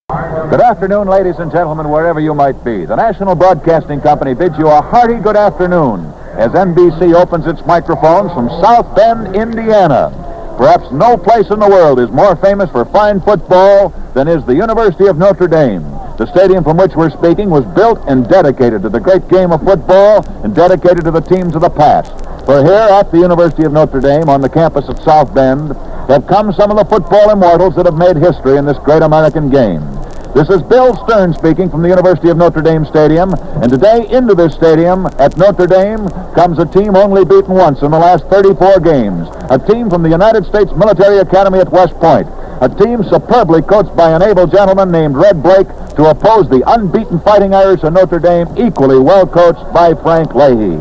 Good afternoon, ladies and gentlemen, wherever you might be. The National Broadcasting Company bids you a hearty good afternoon as NBC opens its microphones from South Bend, Indiana. Perhaps no place in the world is more famous for fine football than is the University of Notre Dame. The stadium from which we're speaking was built and dedicated to the great game of football and dedicated to the teams of the past. For here at the University of Notre Dame on the campus at South Bend have come some of the football immortals that have made history in this great American game. This is Bill Stern speaking from the University of Notre Dame Stadium, and today into this stadium at Notre Dame comes a team only beaten once in the last 34 games, a team from the United States Military Academy at West Point, a team superbly coached by an able gentleman named Red Blaik to oppose the unbeaten Fighting Irish of Notre Dame, equally well coached by Frank Leahy.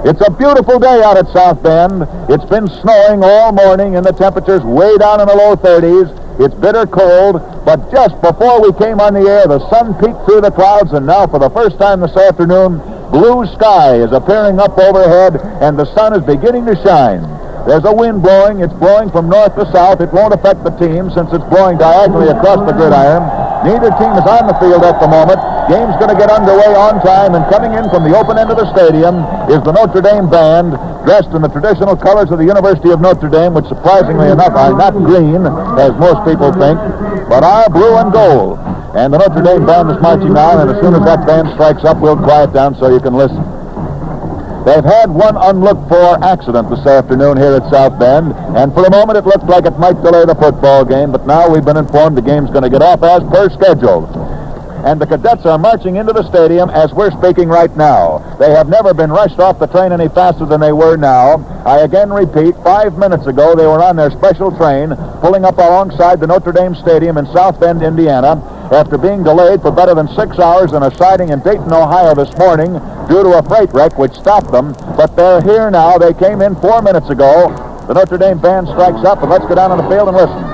It's a beautiful day out at South Bend. It's been snowing all morning and the temperature's way down in the low 30s. It's bitter cold, but just before we came on the air, the sun peeked through the clouds, and now for the first time this afternoon, blue sky is appearing up overhead, and the sun is beginning to shine. There's a wind blowing. It's blowing from north to south. It won't affect the team since it's blowing diagonally across the gridiron. Neither team is on the field at the moment. Game's going to get underway on time, and coming in from the open end of the stadium is the Notre Dame band, dressed in the traditional colors of the University of Notre Dame, which surprisingly enough are not green, as most people think, but are blue and gold. And the Notre Dame band is marching now, and as soon as that band strikes up, we'll quiet down so you can listen. They've had one unlooked-for accident this afternoon here at South Bend, and for a moment it looked like it might delay the football game, but now we've been informed the game's going to get off as per schedule. And the cadets are marching into the stadium as we're speaking right now. They have never been rushed off the train any faster than they were now. I again repeat, 5 minutes ago they were on their special train pulling up alongside the Notre Dame Stadium in South Bend, Indiana, after being delayed for better than 6 hours in a siding in Dayton, Ohio this morning due to a freight wreck which stopped them. But they're here now. They came in 4 minutes ago. The Notre Dame band strikes up, and let's go down on the field and listen.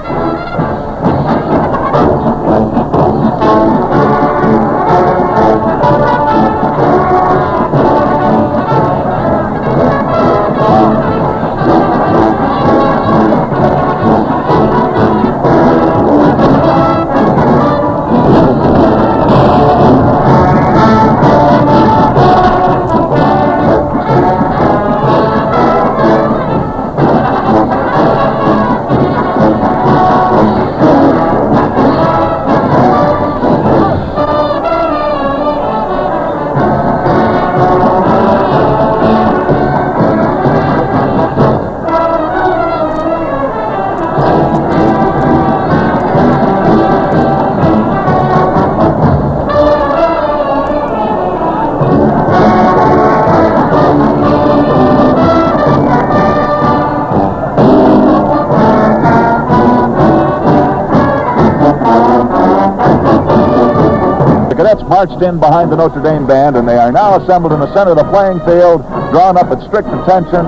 Marched in behind the Notre Dame band, and they are now assembled in the center of the playing field, drawn up at strict attention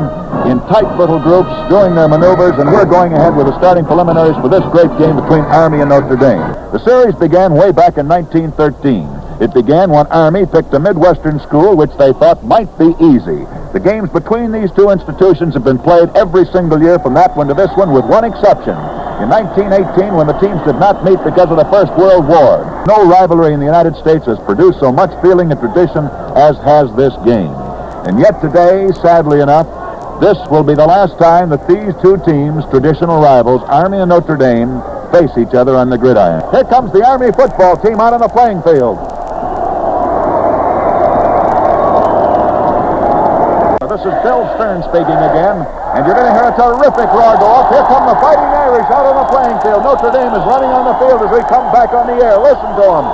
in tight little groups, doing their maneuvers, and we're going ahead with the starting preliminaries for this great game between Army and Notre Dame. The series began way back in 1913. It began when Army picked a Midwestern school which they thought might be easy. The games between these two institutions have been played every single year from that one to this one, with one exception. In 1918, when the teams did not meet because of the First World War. No rivalry in the United States has produced so much feeling and tradition as has this game. And yet today, sadly enough, this will be the last time that these two teams, traditional rivals, Army and Notre Dame, face each other on the gridiron. Here comes the Army football team out on the playing field. This is Bill Stern speaking again, and you're going to hear a terrific roar go off. Here come the Fighting Irish out on the playing field. Notre Dame is running on the field as we come back on the air. Listen to them.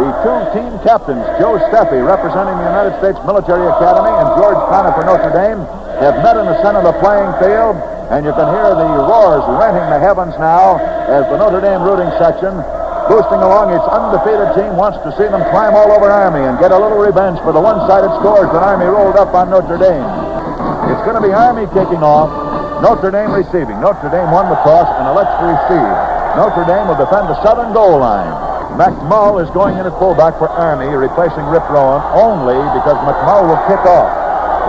The two team captains, Joe Seffy, representing the United States Military Academy, and George Connor for Notre Dame, have met in the center of the playing field. And you can hear the roars rending the heavens now as the Notre Dame rooting section, boosting along its undefeated team, wants to see them climb all over Army and get a little revenge for the one-sided scores that Army rolled up on Notre Dame. It's going to be Army kicking off, Notre Dame receiving. Notre Dame won the toss and elects to receive. Notre Dame will defend the southern goal line. McMull is going in at fullback for Army, replacing Rip Rowen only because McMull will kick off.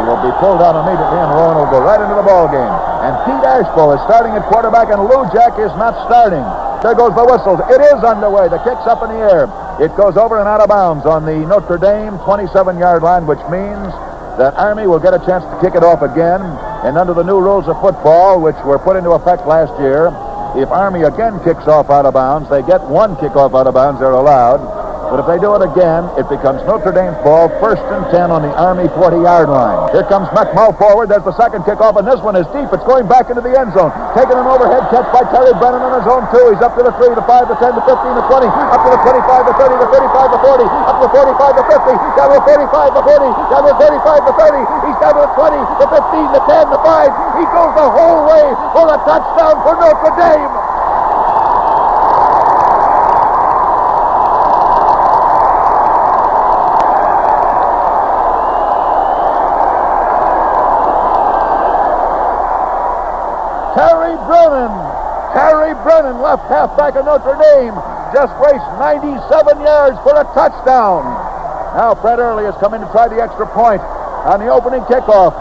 He will be pulled out immediately, and Rowen will go right into the ball game. And Pete Ashbo is starting at quarterback, and Lou Jack is not starting. There goes the whistles. It is underway. The kick's up in the air. It goes over and out of bounds on the Notre Dame 27-yard line, which means that Army will get a chance to kick it off again. And under the new rules of football, which were put into effect last year, if Army again kicks off out of bounds, they get one kickoff out of bounds. They're allowed. But if they do it again, it becomes Notre Dame's ball, 1st and 10 on the Army 40-yard line. Here comes McMull forward. There's the second kickoff, and this one is deep. It's going back into the end zone. Taking an overhead catch by Terry Brennan on his own, too. He's up to the 3, the 5, the 10, the 15, the 20, up to the 25, the 30, the 35, the 40, up to the 45, the 50, down to the 35, the 40, down to the 35, the 30. He's down to the 20, the 15, the 10, the 5. He goes the whole way for a touchdown for Notre Dame. Terry Brennan, left halfback of Notre Dame, just raced 97 yards for a touchdown. Now Fred Early is coming to try the extra point on the opening kickoff.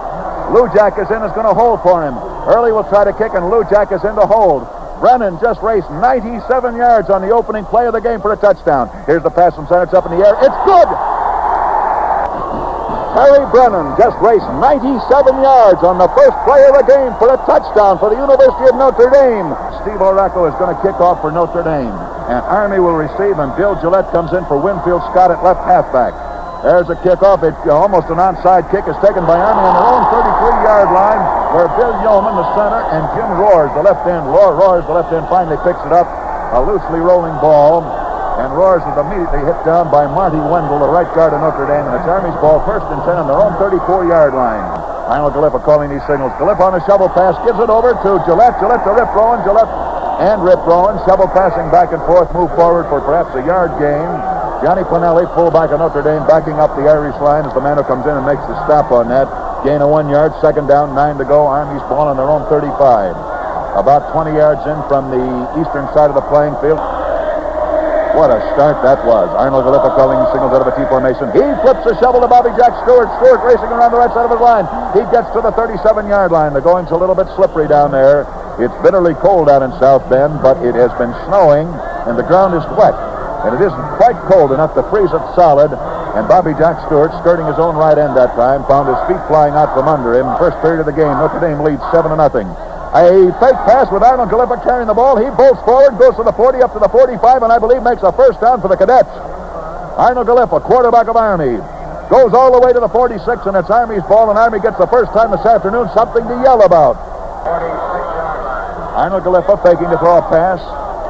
Lou Jack is in, is going to hold for him. Early will try to kick, and Lou Jack is in to hold. Brennan just raced 97 yards on the opening play of the game for a touchdown. Here's the pass from center. It's up in the air. It's good! Terry Brennan just raced 97 yards on the first play of the game for a touchdown for the University of Notre Dame. Steve Oracle is going to kick off for Notre Dame. And Army will receive, and Bill Gillette comes in for Winfield Scott at left halfback. There's a kickoff. It's almost an onside kick. Is taken by Army on their own 33-yard line, where Bill Yeoman, the center, and Jim Roars, the left end. Roars, the left end, finally picks it up. A loosely rolling ball. And Roars is immediately hit down by Marty Wendell, the right guard of Notre Dame. And it's Army's ball, 1st and 10 on their own 34-yard line. Arnold Galiffa calling these signals. Galiffa on a shovel pass, gives it over to Gillette. Gillette to Rip Rowen. Gillette and Rip Rowen. Shovel passing back and forth, move forward for perhaps a yard gain. Johnny Pinelli, fullback of Notre Dame, backing up the Irish line as the man who comes in and makes the stop on that. Gain of 1 yard, 2nd down, 9 to go. Army's ball on their own 35. About 20 yards in from the eastern side of the playing field. What a start that was. Arnold Galiffa calling signals out of a T formation. He flips the shovel to Bobby Jack Stewart. Stewart racing around the right side of his line. He gets to the 37-yard line. The going's a little bit slippery down there. It's bitterly cold out in South Bend, but it has been snowing, and the ground is wet. And it isn't quite cold enough to freeze it solid. And Bobby Jack Stewart, skirting his own right end that time, found his feet flying out from under him. First period of the game, Notre Dame leads 7-0. A fake pass with Arnold Galiffa carrying the ball. He bolts forward, goes to the 40, up to the 45, and I believe makes a first down for the Cadets. Arnold Galiffa, quarterback of Army, goes all the way to the 46, and it's Army's ball, and Army gets the first time this afternoon something to yell about. Arnold Galiffa faking to throw a pass,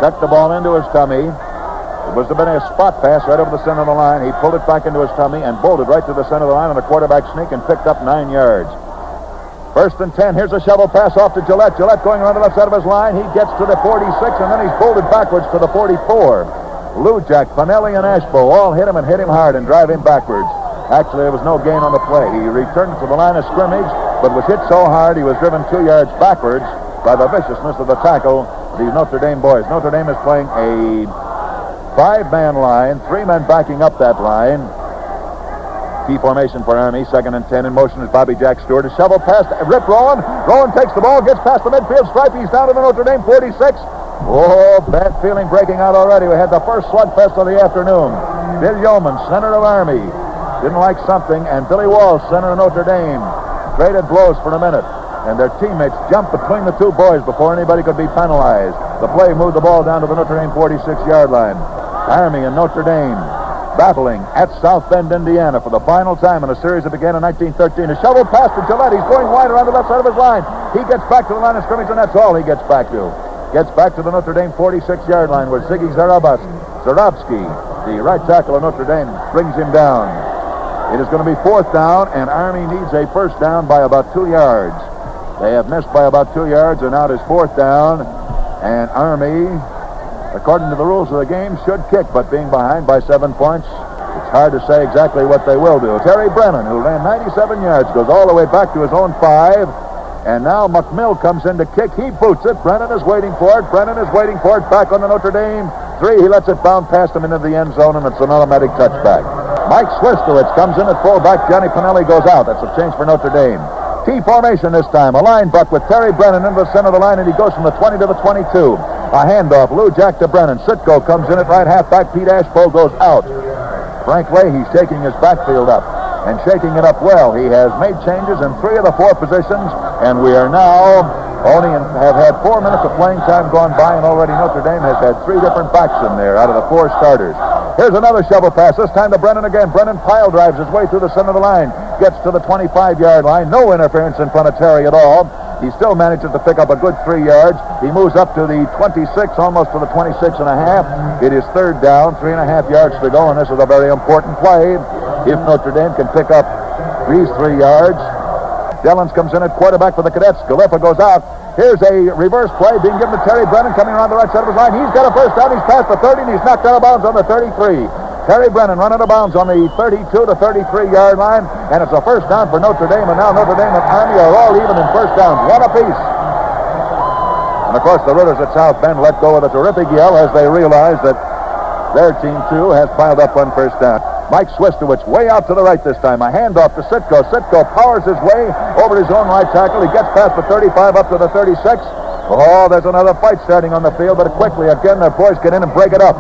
tucked the ball into his tummy. It was to be a spot pass right over the center of the line. He pulled it back into his tummy and bolted right to the center of the line on a quarterback sneak and picked up 9 yards. 1st and 10. Here's a shovel pass off to Gillette. Gillette going around the left side of his line. He gets to the 46, and then he's bolted backwards to the 44. Lou Jack, Pinelli, and Ashbo all hit him and hit him hard and drive him backwards. Actually, there was no gain on the play. He returned to the line of scrimmage, but was hit so hard he was driven 2 yards backwards by the viciousness of the tackle. These Notre Dame boys. Notre Dame is playing a 5-man line, 3 men backing up that line. Key formation for Army, 2nd and 10. In motion is Bobby Jack Stewart. A shovel pass to Rip Rowen. Rowen takes the ball, gets past the midfield stripe. He's down to the Notre Dame 46. Oh, bad feeling breaking out already. We had the first slugfest of the afternoon. Bill Yeoman, center of Army, didn't like something, and Billy Walsh, center of Notre Dame, traded blows for a minute. And their teammates jumped between the two boys before anybody could be penalized. The play moved the ball down to the Notre Dame 46-yard line. Army and Notre Dame battling at South Bend, Indiana for the final time in a series that began in 1913. A shovel pass to Gillette. He's going wide around the left side of his line. He gets back to the line of scrimmage, and that's all he gets back to. Gets back to the Notre Dame 46-yard line where Ziggy Zarabski, the right tackle of Notre Dame, brings him down. It is going to be 4th down, and Army needs a first down by about 2 yards. They have missed by about 2 yards, and now it is 4th down, and Army, according to the rules of the game, should kick, but being behind by 7 points, it's hard to say exactly what they will do. Terry Brennan, who ran 97 yards, goes all the way back to his own 5, and now McMill comes in to kick. He boots it. Brennan is waiting for it. Back on the Notre Dame 3. He lets it bound past him into the end zone, and it's an automatic touchback. Mike Swistowitz comes in at fullback. Johnny Pinelli goes out. That's a change for Notre Dame. T formation this time. A line buck with Terry Brennan into the center of the line, and he goes from the 20 to the 22. A handoff. Lou Jack to Brennan. Sitko comes in at right halfback. Pete Ashpo goes out. Frank Leahy shaking his backfield up and shaking it up well. He has made changes in 3 of the 4 positions, and we are now have had 4 minutes of playing time gone by, and already Notre Dame has had 3 different backs in there out of the 4 starters. Here's another shovel pass, this time to Brennan again. Brennan pile drives his way through the center of the line, gets to the 25-yard line. No interference in front of Terry at all. He still manages to pick up a good 3 yards. He moves up to the 26, almost to the 26 and a half. It is 3rd down, 3.5 yards to go, and this is a very important play. If Notre Dame can pick up these 3 yards. Dellins comes in at quarterback for the Cadets. Galiffa goes out. Here's a reverse play being given to Terry Brennan coming around the right side of his line. He's got a first down. He's past the 30, and he's knocked out of bounds on the 33. Terry Brennan running out of bounds on the 32 to 33-yard line, and it's a first down for Notre Dame, and now Notre Dame and Army are all even in first downs, 1 apiece. And, of course, the Rooters at South Bend let go with a terrific yell as they realize that their team, too, has piled up on first down. Mike Swistowitz way out to the right this time. A handoff to Sitko. Sitko powers his way over his own right tackle. He gets past the 35 up to the 36. Oh, there's another fight starting on the field, but quickly again their boys get in and break it up.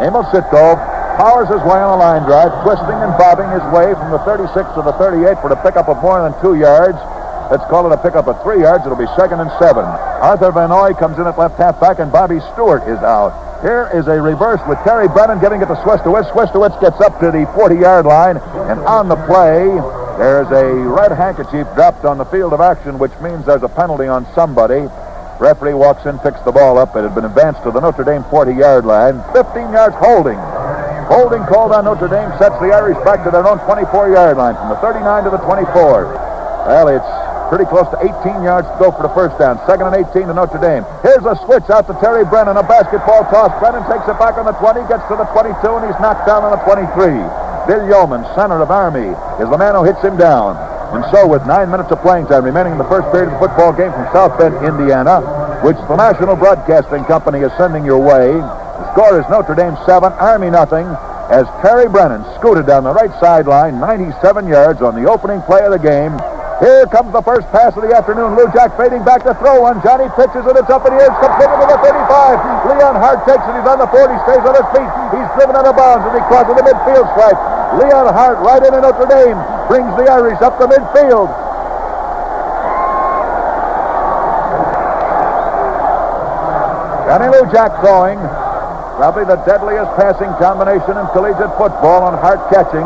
Emil Sitko powers his way on a line drive, twisting and bobbing his way from the 36 to the 38 for the pickup of more than 2 yards. Let's call it a pickup of 3 yards. It'll be 2nd and 7. Arthur Van Noy comes in at left halfback, and Bobby Stewart is out. Here is a reverse with Terry Brennan giving it to Swistowitz. Swistowitz gets up to the 40-yard line, and on the play, there's a red handkerchief dropped on the field of action, which means there's a penalty on somebody. Referee walks in, picks the ball up. It had been advanced to the Notre Dame 40-yard line. 15 yards holding. Holding called on Notre Dame sets the Irish back to their own 24-yard line from the 39 to the 24. Well, it's pretty close to 18 yards to go for the first down. 2nd and 18 to Notre Dame. Here's a switch out to Terry Brennan. A basketball toss. Brennan takes it back on the 20, gets to the 22, and he's knocked down on the 23. Bill Yeoman, center of Army, is the man who hits him down. And so with 9 minutes of playing time remaining in the first period of the football game from South Bend, Indiana, which the National Broadcasting Company is sending your way, the score is Notre Dame 7, Army nothing, as Terry Brennan scooted down the right sideline, 97 yards on the opening play of the game. Here comes the first pass of the afternoon. Lou Jack fading back to throw one. Johnny pitches it. It's up in the air. It's completed to the 35. Leon Hart takes it. He's on the 40. Stays on his feet. He's driven out of bounds as he crosses the midfield stripe. Leon Hart right into Notre Dame. Brings the Irish up the midfield. Johnny Lou Jack throwing. Probably the deadliest passing combination in collegiate football on Hart catching.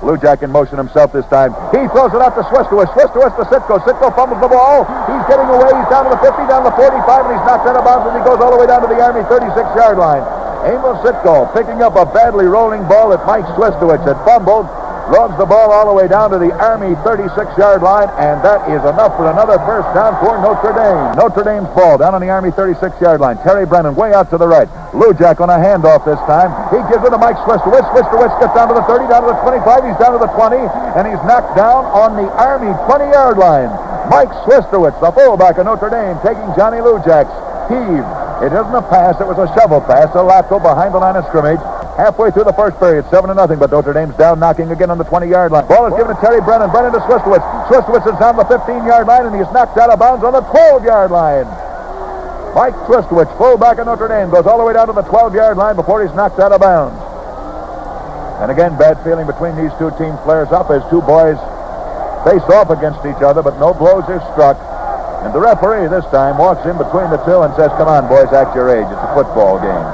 Lou Jack in motion himself this time. He throws it out to Swistowitz. Swistowitz to Sitko. Sitko fumbles the ball. He's getting away. He's down to the 50, down to the 45, and he's knocked out of bounds, and he goes all the way down to the Army 36-yard line. Emil Sitko picking up a badly rolling ball that Mike Swistowitz had fumbled. Runs the ball all the way down to the Army 36-yard line, and that is enough for another first down for Notre Dame. Notre Dame's ball down on the Army 36-yard line. Terry Brennan way out to the right. Lou Jack on a handoff this time. He gives it to Mike Swistowitz. Swistowitz gets down to the 30, down to the 25. He's down to the 20, and he's knocked down on the Army 20-yard line. Mike Swistowitz, the fullback of Notre Dame, taking Johnny Lou Jack's heave. It isn't a pass. It was a shovel pass. A lateral behind the line of scrimmage. Halfway through the first period, 7-0, but Notre Dame's down, knocking again on the 20-yard line. Ball is given to Terry Brennan. Brennan to Swistowitz. Swistowitz is down the 15-yard line, and he's knocked out of bounds on the 12-yard line. Mike Swistowitz, fullback of Notre Dame, goes all the way down to the 12-yard line before he's knocked out of bounds. And again, bad feeling between these two teams flares up as two boys face off against each other, but no blows are struck. And the referee this time walks in between the two and says, "Come on, boys, act your age. It's a football game."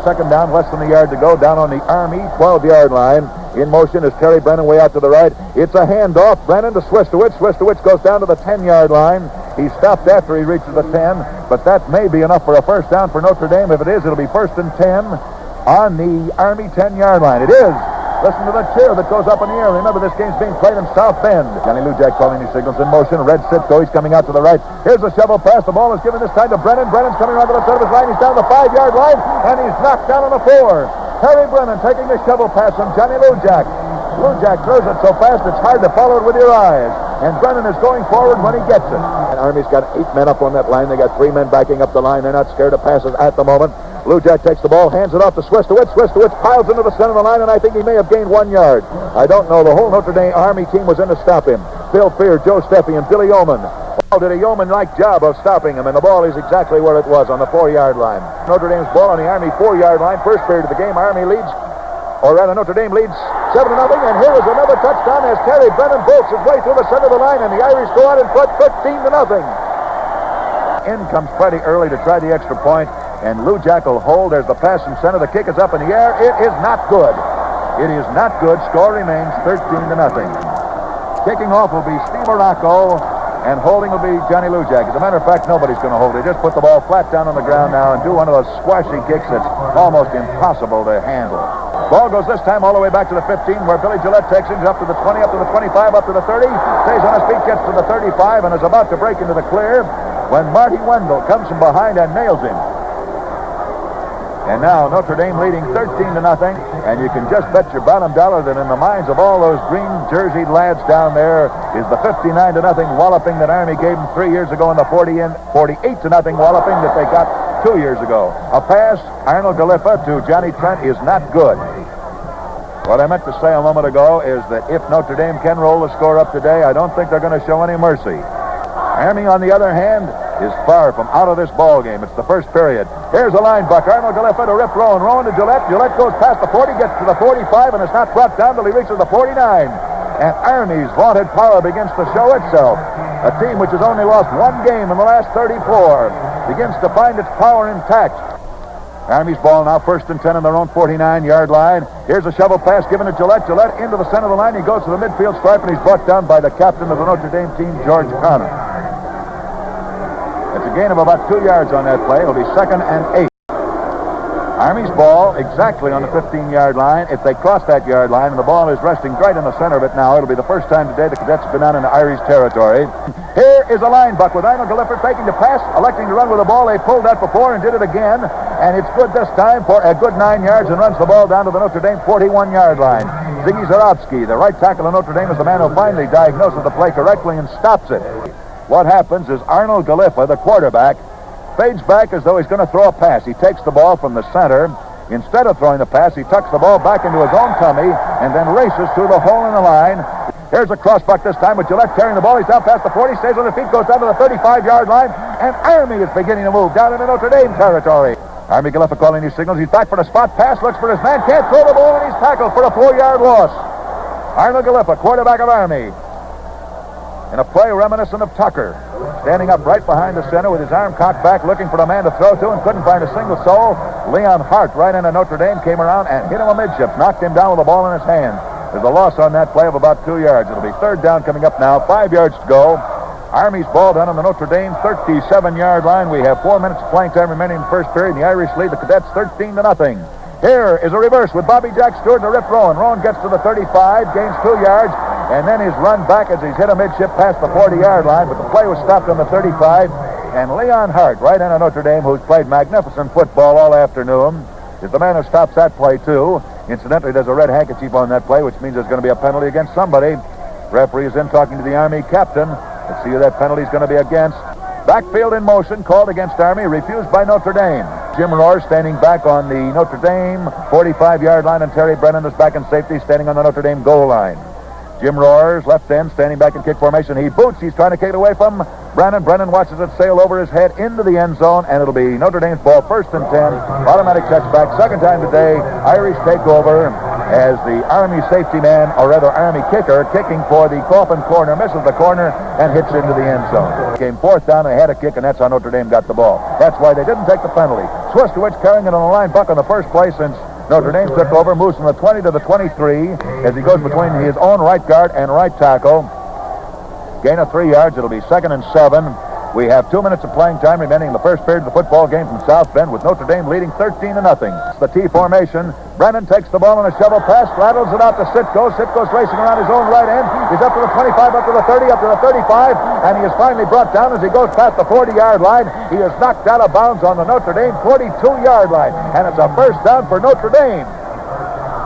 2nd down, less than a yard to go, down on the Army 12-yard line. In motion is Terry Brennan way out to the right. It's a handoff. Brennan to Swistowitz. Swistowitz goes down to the 10-yard line. He stopped after he reaches the 10, but that may be enough for a first down for Notre Dame. If it is, it'll be 1st and 10 on the Army 10-yard line. It is. Listen to the cheer that goes up in the air. Remember, this game's being played in South Bend. Johnny Lou Jack calling these signals in motion. Red Sitko, he's coming out to the right. Here's a shovel pass. The ball is given this time to Brennan. Brennan's coming around to the side of his line. He's down the 5-yard line, and he's knocked down on the 4. Terry Brennan taking the shovel pass from Johnny Lou Jack. Lou Jack throws it so fast it's hard to follow it with your eyes. And Brennan is going forward when he gets it. And Army's got 8 men up on that line. They got 3 men backing up the line. They're not scared of passes at the moment. Lujack takes the ball, hands it off to Swistowitz. Swistowitz piles into the center of the line, and I think he may have gained 1 yard. I don't know. The whole Notre Dame Army team was in to stop him. Phil Fear, Joe Seffy, and Billy Yeoman all did a yeoman-like job of stopping him, and the ball is exactly where it was, on the 4-yard line. Notre Dame's ball on the Army 4-yard line. First period of the game, Army leads, or rather Notre Dame leads 7-0, and here is another touchdown as Terry Brennan bolts his way through the center of the line, and the Irish go out in front 15-0. In comes Freddie early to try the extra point, and Lujack will hold. There's the pass from center. The kick is up in the air. It is not good. It is not good. Score remains 13-0. Kicking off will be Steve Morocco, and holding will be Johnny Lujack. As a matter of fact, nobody's going to hold it. Just put the ball flat down on the ground now and do one of those squashy kicks that's almost impossible to handle. Ball goes this time all the way back to the 15, where Billy Gillette takes him up to the 20, up to the 25, up to the 30, stays on his feet, gets to the 35, and is about to break into the clear when Marty Wendell comes from behind and nails him. And now Notre Dame leading 13-0, and you can just bet your bottom dollar that in the minds of all those green jerseyed lads down there is the 59-0 walloping that Army gave them 3 years ago, and the 48-0 walloping that they got 2 years ago. A pass, Arnold Galiffa to Johnny Trent, is not good. What I meant to say a moment ago is that if Notre Dame can roll the score up today, I don't think they're going to show any mercy. Army, on the other hand, is far from out of this ball game. It's the first period. Here's a line buck. Arnold Galiffa to Rip Rowen. Rowen to Gillette. Gillette goes past the 40, gets to the 45, and is not brought down till he reaches the 49. And Army's vaunted power begins to show itself. A team which has only lost 1 game in the last 34 begins to find its power intact. Army's ball now, 1st and 10 on their own 49-yard line. Here's a shovel pass given to Gillette. Gillette into the center of the line. He goes to the midfield stripe, and he's brought down by the captain of the Notre Dame team, George Connor. It's a gain of about 2 yards on that play. It'll be 2nd and 8. Army's ball exactly on the 15-yard line. If they cross that yard line, and the ball is resting right in the center of it now, it'll be the first time today the Cadets have been out into Irish territory. Here is a line buck with Arnold Galiffa taking the pass, electing to run with the ball. They pulled that before and did it again, and it's good this time for a good 9 yards, and runs the ball down to the Notre Dame 41-yard line. Ziggy Zarowski, the right tackle of Notre Dame, is the man who finally diagnoses the play correctly and stops it. What happens is Arnold Galiffa, the quarterback, fades back as though he's going to throw a pass. He takes the ball from the center. Instead of throwing the pass, he tucks the ball back into his own tummy and then races through the hole in the line. Here's a crossbuck this time with Gillette carrying the ball. He's down past the 40, stays on his feet, goes down to the 35-yard line, and Army is beginning to move down into Notre Dame territory. Army Galiffa calling these signals. He's back for the spot pass, looks for his man, can't throw the ball, and he's tackled for a 4-yard loss. Arnold Galiffa, quarterback of Army, in a play reminiscent of Tucker, standing up right behind the center with his arm cocked back, looking for the man to throw to, and couldn't find a single soul. Leon Hart, right into Notre Dame, came around and hit him amidships, knocked him down with the ball in his hand. There's a loss on that play of about 2 yards. It'll be 3rd down coming up now, 5 yards to go. Army's ball down on the Notre Dame 37-yard line. We have 4 minutes of playing time remaining in the first period, and the Irish lead the Cadets 13-0. Here is a reverse with Bobby Jack Stewart to Rip Rowen. Rowen gets to the 35, gains 2 yards, and then he's run back as he's hit a midship past the 40-yard line, but the play was stopped on the 35, and Leon Hart, right into Notre Dame, who's played magnificent football all afternoon, is the man who stops that play, too. Incidentally, there's a red handkerchief on that play, which means there's going to be a penalty against somebody. Referee is in talking to the Army captain. Let's see who that penalty is going to be against. Backfield in motion, called against Army, refused by Notre Dame. Jim Rohr standing back on the Notre Dame 45-yard line, and Terry Brennan is back in safety, standing on the Notre Dame goal line. Jim Rohr's left end, standing back in kick formation. He boots. He's trying to kick it away from Brennan. Brennan watches it sail over his head into the end zone, and it'll be Notre Dame's ball, 1st and 10. Automatic touchback. 2nd time today. Irish take over as the Army safety man, or rather Army kicker, kicking for the Coffin corner, misses the corner, and hits into the end zone. Came 4th down, they had a kick, and that's how Notre Dame got the ball. That's why they didn't take the penalty. Swistowitz carrying it on the line, buck on the first play since Notre Dame took over, moves from the 20 to the 23 as he goes between his own right guard and right tackle. Gain of 3 yards. It'll be 2nd and 7. We have 2 minutes of playing time remaining in the first period of the football game from South Bend, with Notre Dame leading 13-0. It's the T formation. Brennan takes the ball on a shovel pass, rattles it out to Sitko. Sitko's racing around his own right end. He's up to the 25, up to the 30, up to the 35, and he is finally brought down as he goes past the 40-yard line. He is knocked out of bounds on the Notre Dame 42-yard line, and it's a 1st down for Notre Dame.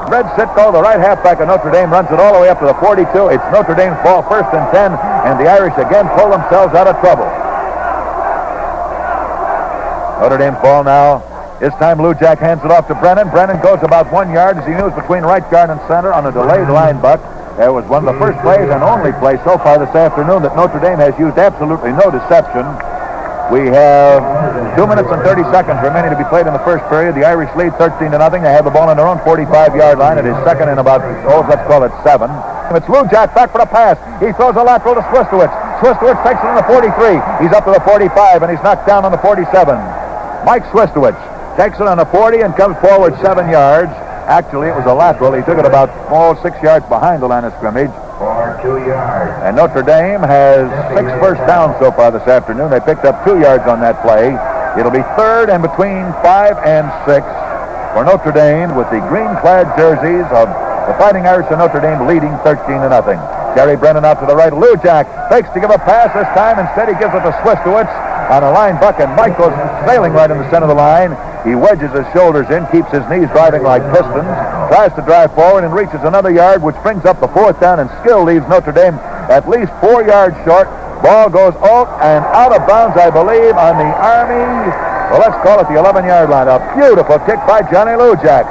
Red Sitko, the right halfback of Notre Dame, runs it all the way up to the 42. It's Notre Dame's ball, 1st and 10, and the Irish again pull themselves out of trouble. Notre Dame's ball now, This time Lou Jack hands it off to Brennan. Brennan goes about 1 yard as he moves between right guard and center on a delayed line buck. That was one of the first plays and only play so far this afternoon that Notre Dame has used absolutely no deception. We have 2 minutes and 30 seconds remaining to be played in the first period. The Irish lead 13-0. They have the ball on their own 45-yard line. It is second and about, let's call it 7. It's Lou Jack back for the pass. He throws a lateral to Swistowicz. Swistowicz takes it on the 43. He's up to the 45, and he's knocked down on the 47. Mike Swistowicz takes it on the 40 and comes forward 7 yards. Actually, it was a lateral. He took it about 6 yards behind the line of scrimmage. For 2 yards. And Notre Dame has 6 first downs so far this afternoon. They picked up 2 yards on that play. It'll be third and between 5 and 6 for Notre Dame with the green-clad jerseys of the Fighting Irish of Notre Dame leading 13-0. Terry Brennan out to the right. Lou Jack fakes to give a pass this time. Instead, he gives it to Swistowicz on a line buck, and Mike goes sailing right in the center of the line. He wedges his shoulders in, keeps his knees driving like pistons, tries to drive forward and reaches another yard, which brings up the 4th down and still leaves Notre Dame at least 4 yards short. Ball goes out and out of bounds, I believe, on the Army, well, let's call it the 11-yard line. A beautiful kick by Johnny Lou Jack.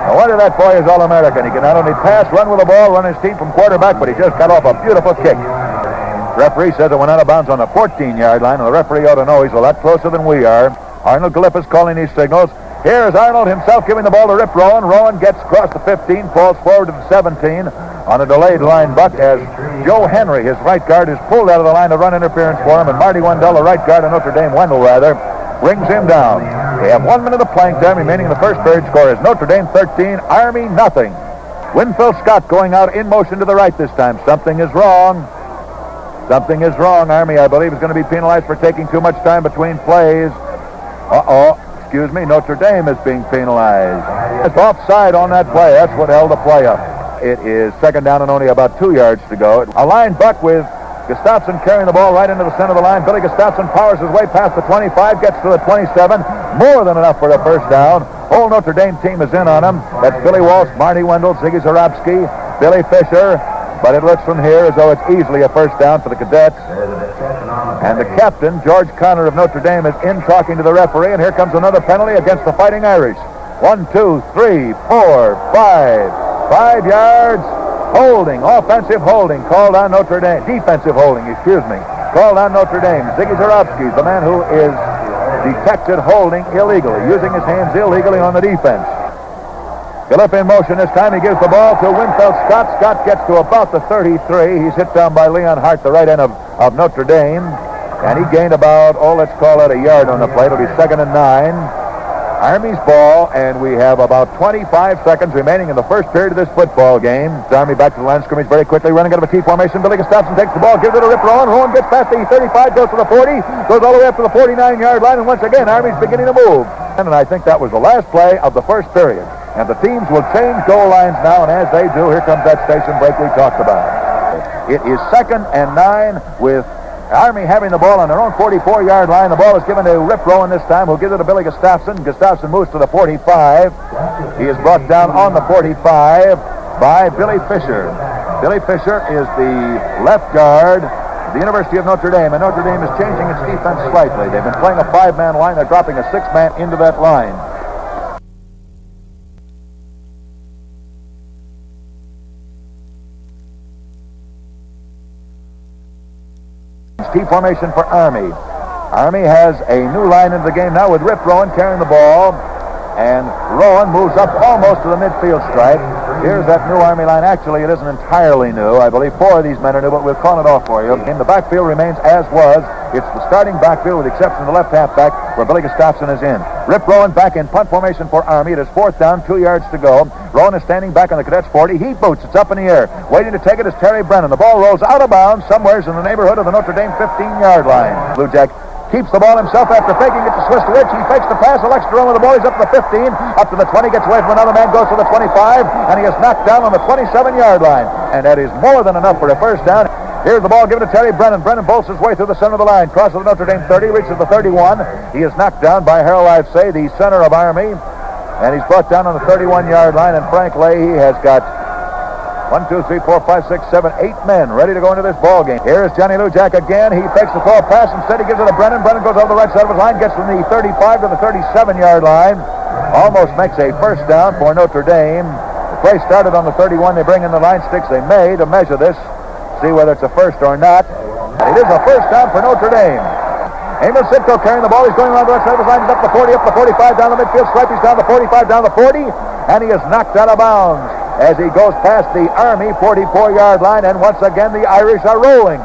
No wonder that boy is All-American. He can not only pass, run with the ball, run his team from quarterback, but he just got off a beautiful kick. Referee says it went out of bounds on the 14-yard line, and the referee ought to know he's a lot closer than we are. Arnold Galippis calling these signals. Here's Arnold himself giving the ball to Rip Rowen. Rowen gets across the 15, falls forward to the 17 on a delayed line buck as Joe Henry, his right guard, is pulled out of the line to run interference for him, and Marty Wendell, the right guard of Notre Dame, brings him down. We have 1 minute of playing time remaining in the first period. Score is Notre Dame 13, Army nothing. Winfield Scott going out in motion to the right this time. Something is wrong. Something is wrong. Army, I believe, is going to be penalized for taking too much time between plays. Excuse me, Notre Dame is being penalized. It's offside on that play. That's what held the play up. It is second down and only about 2 yards to go. A line buck with Gustafson carrying the ball right into the center of the line. Billy Gustafson powers his way past the 25, gets to the 27. More than enough for the first down. Whole Notre Dame team is in on him. That's Billy Walsh, Marty Wendell, Ziggy Zarabski, Billy Fisher. But it looks from here as though it's easily a first down for the Cadets. And the captain, George Connor of Notre Dame, is in talking to the referee. And here comes another penalty against the Fighting Irish. 1, 2, 3, 4, 5. 5 yards. Holding, offensive holding, called on Notre Dame. Defensive holding, called on Notre Dame. Ziggy Zarabski, the man who is detected holding illegally, using his hands illegally on the defense. Galip in motion this time. He gives the ball to Winfield Scott. Scott gets to about the 33. He's hit down by Leon Hart, the right end of Notre Dame. And he gained about, let's call it a yard on the play. It'll be 2nd and 9. Army's ball, and we have about 25 seconds remaining in the first period of this football game. It's Army back to the line of scrimmage very quickly, running out of a T formation. Billy Gustafson takes the ball, gives it to Rip Rowen. Rowen gets past the 35, goes to the 40, goes all the way up to the 49-yard line, and once again, Army's beginning to move. And I think that was the last play of the first period. And the teams will change goal lines now, and as they do, here comes that station break we talked about. It is 2nd and 9 with Army having the ball on their own 44-yard line. The ball is given to Rip Rowen this time, who'll give it to Billy Gustafson. Gustafson moves to the 45. He is brought down on the 45 by Billy Fisher. Billy Fisher is the left guard of the University of Notre Dame, and Notre Dame is changing its defense slightly. They've been playing a 5-man line. They're dropping a 6-man into that line. T formation for Army. Army has a new line into the game now with Rip Rowen carrying the ball, and Rowen moves up almost to the midfield stripe. Here's that new Army line. Actually, it isn't entirely new. I believe 4 of these men are new, but we'll call it off for you. And the backfield remains as was. It's the starting backfield with the exception of the left halfback where Billy Gustafson is in. Rip Rowen back in punt formation for Army. It is 4th down, 2 yards to go. Rowen is standing back on the Cadets 40. He boots. It's up in the air. Waiting to take it is Terry Brennan. The ball rolls out of bounds somewhere in the neighborhood of the Notre Dame 15-yard line. Blue Jack keeps the ball himself after faking it to Swistowicz. He fakes the pass, elects to run with the ball. He's up to the 15, up to the 20, gets away from another man, goes to the 25, and he is knocked down on the 27-yard line. And that is more than enough for a first down. Here's the ball given to Terry Brennan. Brennan bolts his way through the center of the line, crosses the Notre Dame 30, reaches the 31. He is knocked down by Harold Livesay, the center of Army, and he's brought down on the 31-yard line, and Frank Leahy has got 1, 2, 3, 4, 5, 6, 7, 8 men ready to go into this ball game. Here is Johnny Lujack again. He takes the throw pass. Instead, he gives it to Brennan. Brennan goes over the right side of his line, gets from the 35 to the 37-yard line. Almost makes a first down for Notre Dame. The play started on the 31. They bring in the line sticks. They may to measure this, see whether it's a first or not. And it is a first down for Notre Dame. Amos Sitko carrying the ball. He's going around the right side of his line. He's up the 40, up the 45, down the midfield stripe. He's down the 45, down the 40, and he is knocked out of bounds as he goes past the Army 44-yard line, and once again the Irish are rolling.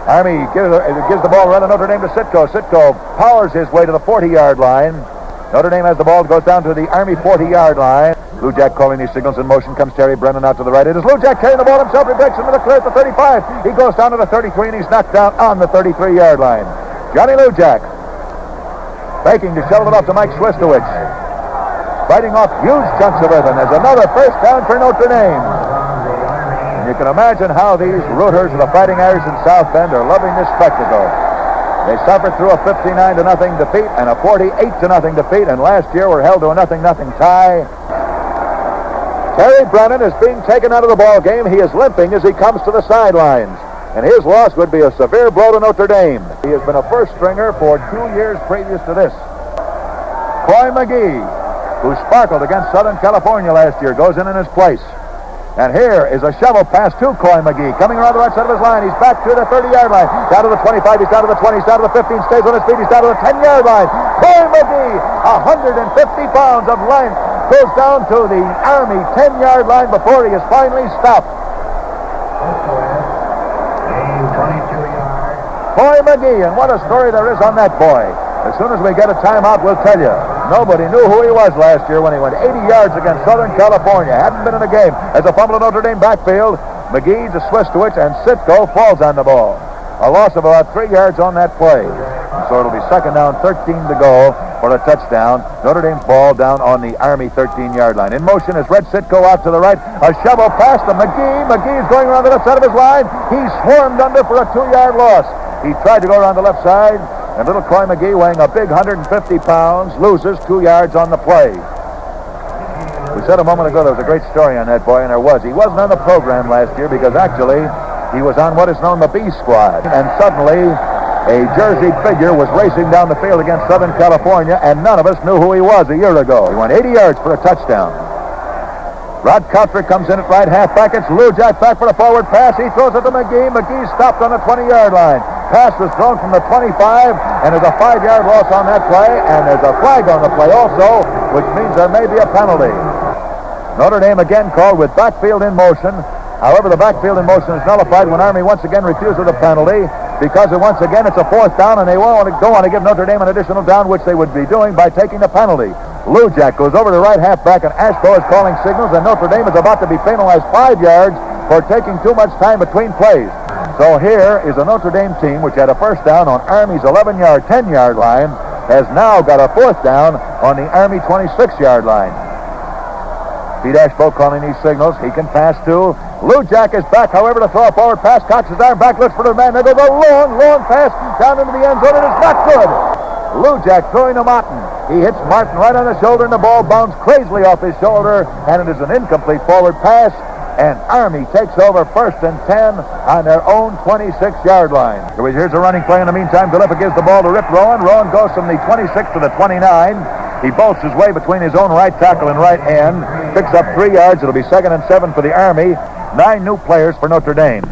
Army gives the ball around to Notre Dame to Sitko. Sitko powers his way to the 40-yard line. Notre Dame has the ball, goes down to the Army 40-yard line. Lujack calling these signals in motion. Comes Terry Brennan out to the right. It is Lujack carrying the ball himself. He breaks into the clear at the 35. He goes down to the 33, and he's knocked down on the 33-yard line. Johnny Lujack faking to shovel it off to Mike Swistowicz. Fighting off huge chunks of earth, and there's another first down for Notre Dame. And you can imagine how these rooters of the Fighting Irish in South Bend are loving this spectacle. They suffered through a 59-0 defeat and a 48-0 defeat, and last year were held to a 0-0 tie. Terry Brennan is being taken out of the ball game. He is limping as he comes to the sidelines, and his loss would be a severe blow to Notre Dame. He has been a first stringer for 2 years previous to this. Coy McGee, who sparkled against Southern California last year, goes in his place. And here is a shovel pass to Coy McGee, coming around the right side of his line. He's back to the 30-yard line, down to the 25, he's down to the 20, he's down to the 15, stays on his feet, he's down to the 10-yard line. Coy McGee, 150 pounds of length, goes down to the Army 10-yard line before he is finally stopped. Coy McGee, and what a story there is on that boy. As soon as we get a timeout, we'll tell you. Nobody knew who he was last year when he went 80 yards against Southern California. Hadn't been in a game. As a fumble to Notre Dame backfield, McGee to Swistowicz, and Sitko falls on the ball. A loss of about 3 yards on that play. So it'll be second down, 13 to go for a touchdown. Notre Dame's ball down on the Army 13-yard line. In motion is Red Sitko out to the right. A shovel pass to McGee. McGee's going around the left side of his line. He's swarmed under for a 2-yard loss. He tried to go around the left side, and little Coy McGee, weighing a big 150 pounds, loses 2 yards on the play. We said a moment ago there was a great story on that boy, and there was. He wasn't on the program last year because actually he was on what is known the B squad. And suddenly a jerseyed figure was racing down the field against Southern California, and none of us knew who he was a year ago. He went 80 yards for a touchdown. Rod Kautrick comes in at right halfback. It's Lujack back for the forward pass. He throws it to McGee. McGee stopped on the 20-yard line. Pass was thrown from the 25, and there's a 5-yard loss on that play, and there's a flag on the play also, which means there may be a penalty. Notre Dame again called with backfield in motion. However, the backfield in motion is nullified when Army once again refuses the penalty, because once again it's a fourth down, and they don't want to give Notre Dame an additional down, which they would be doing by taking the penalty. Lujack goes over to right halfback, and Ashbo is calling signals, and Notre Dame is about to be penalized 5 yards for taking too much time between plays. So here is a Notre Dame team which had a first down on Army's 11-yard, 10-yard line, has now got a fourth down on the Army 26-yard line. Pete Ashbo calling these signals. He can pass to Lujack is back, however, to throw a forward pass. Cocks his arm back, looks for the man. There goes a long pass down into the end zone. It is not good. Lujack throwing to Martin. He hits Martin right on the shoulder, and the ball bounces crazily off his shoulder, and it is an incomplete forward pass. And Army takes over 1st and 10 on their own 26-yard line. Here's a running play in the meantime. Galiffa gives the ball to Rip Rowen. Rowen goes from the 26 to the 29. He bolts his way between his own right tackle and right end. Picks up 3 yards. It'll be 2nd and 7 for the Army. 9 new players for Notre Dame.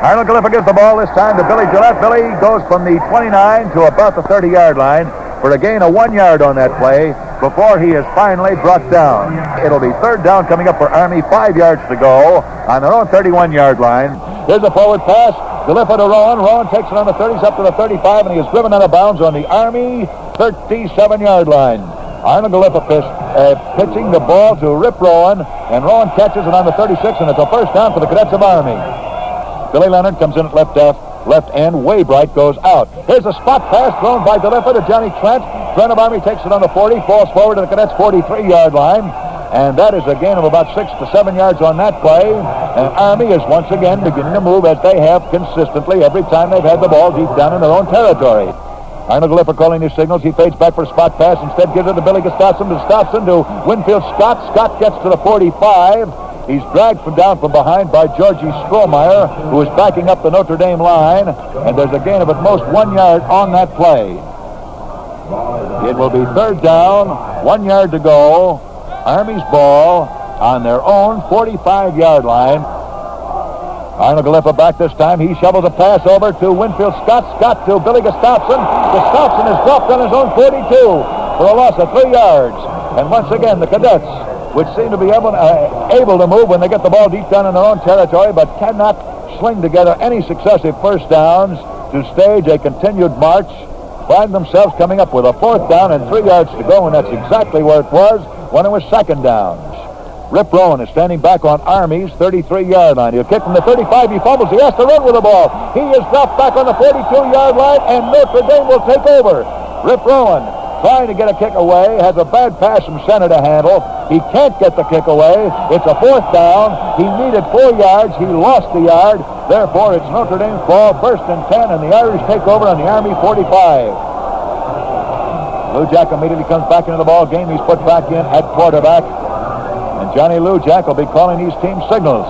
Arnold Galiffa gives the ball this time to Billy Gillette. Billy goes from the 29 to about the 30-yard line for a gain of 1 yard on that play before he is finally brought down. It'll be 3rd down coming up for Army, 5 yards to go on their own 31-yard line. Here's the forward pass. Galiffa to Rowen. Rowen takes it on the 30s up to the 35, and he is driven out of bounds on the Army 37-yard line. Arnold Galiffa pitching the ball to Rip Rowen, and Rowen catches it on the 36, and it's a first down for the Cadets of Army. Billy Leonard comes in at left end. Waybright goes out. Here's a spot pass thrown by Galiffa to Johnny Trent. Trent of Army takes it on the 40, falls forward to the Cadets' 43-yard line. And that is a gain of about 6 to 7 yards on that play. And Army is once again beginning to move as they have consistently every time they've had the ball deep down in their own territory. Arnold Galiffa calling his signals. He fades back for a spot pass. Instead gives it to Billy Gustafson to Winfield Scott. Scott gets to the 45. He's dragged down from behind by Georgie Strohmeyer, who is backing up the Notre Dame line, and there's a gain of at most 1 yard on that play. It will be third down, 1 yard to go. Army's ball on their own 45-yard line. Arnold Galiffa back this time. He shovels a pass over to Winfield Scott. Scott to Billy Gustafson. Gustafson is dropped on his own 42 for a loss of 3 yards. And once again, the Cadets, which seem to be able to move when they get the ball deep down in their own territory, but cannot sling together any successive first downs to stage a continued march, find themselves coming up with a 4th down and 3 yards to go, and that's exactly where it was when it was 2nd downs. Rip Rowen is standing back on Army's 33-yard line. He'll kick from the 35. He fumbles. He has to run with the ball. He is dropped back on the 42-yard line, and Notre Dame will take over. Rip Rowen trying to get a kick away, has a bad pass from center to handle. He can't get the kick away. It's a 4th down. He needed 4 yards. He lost the yard. Therefore, it's Notre Dame's ball, 1st and 10, and the Irish take over on the Army 45. Lou Jack immediately comes back into the ball game. He's put back in at quarterback. And Johnny Lou Jack will be calling these team signals.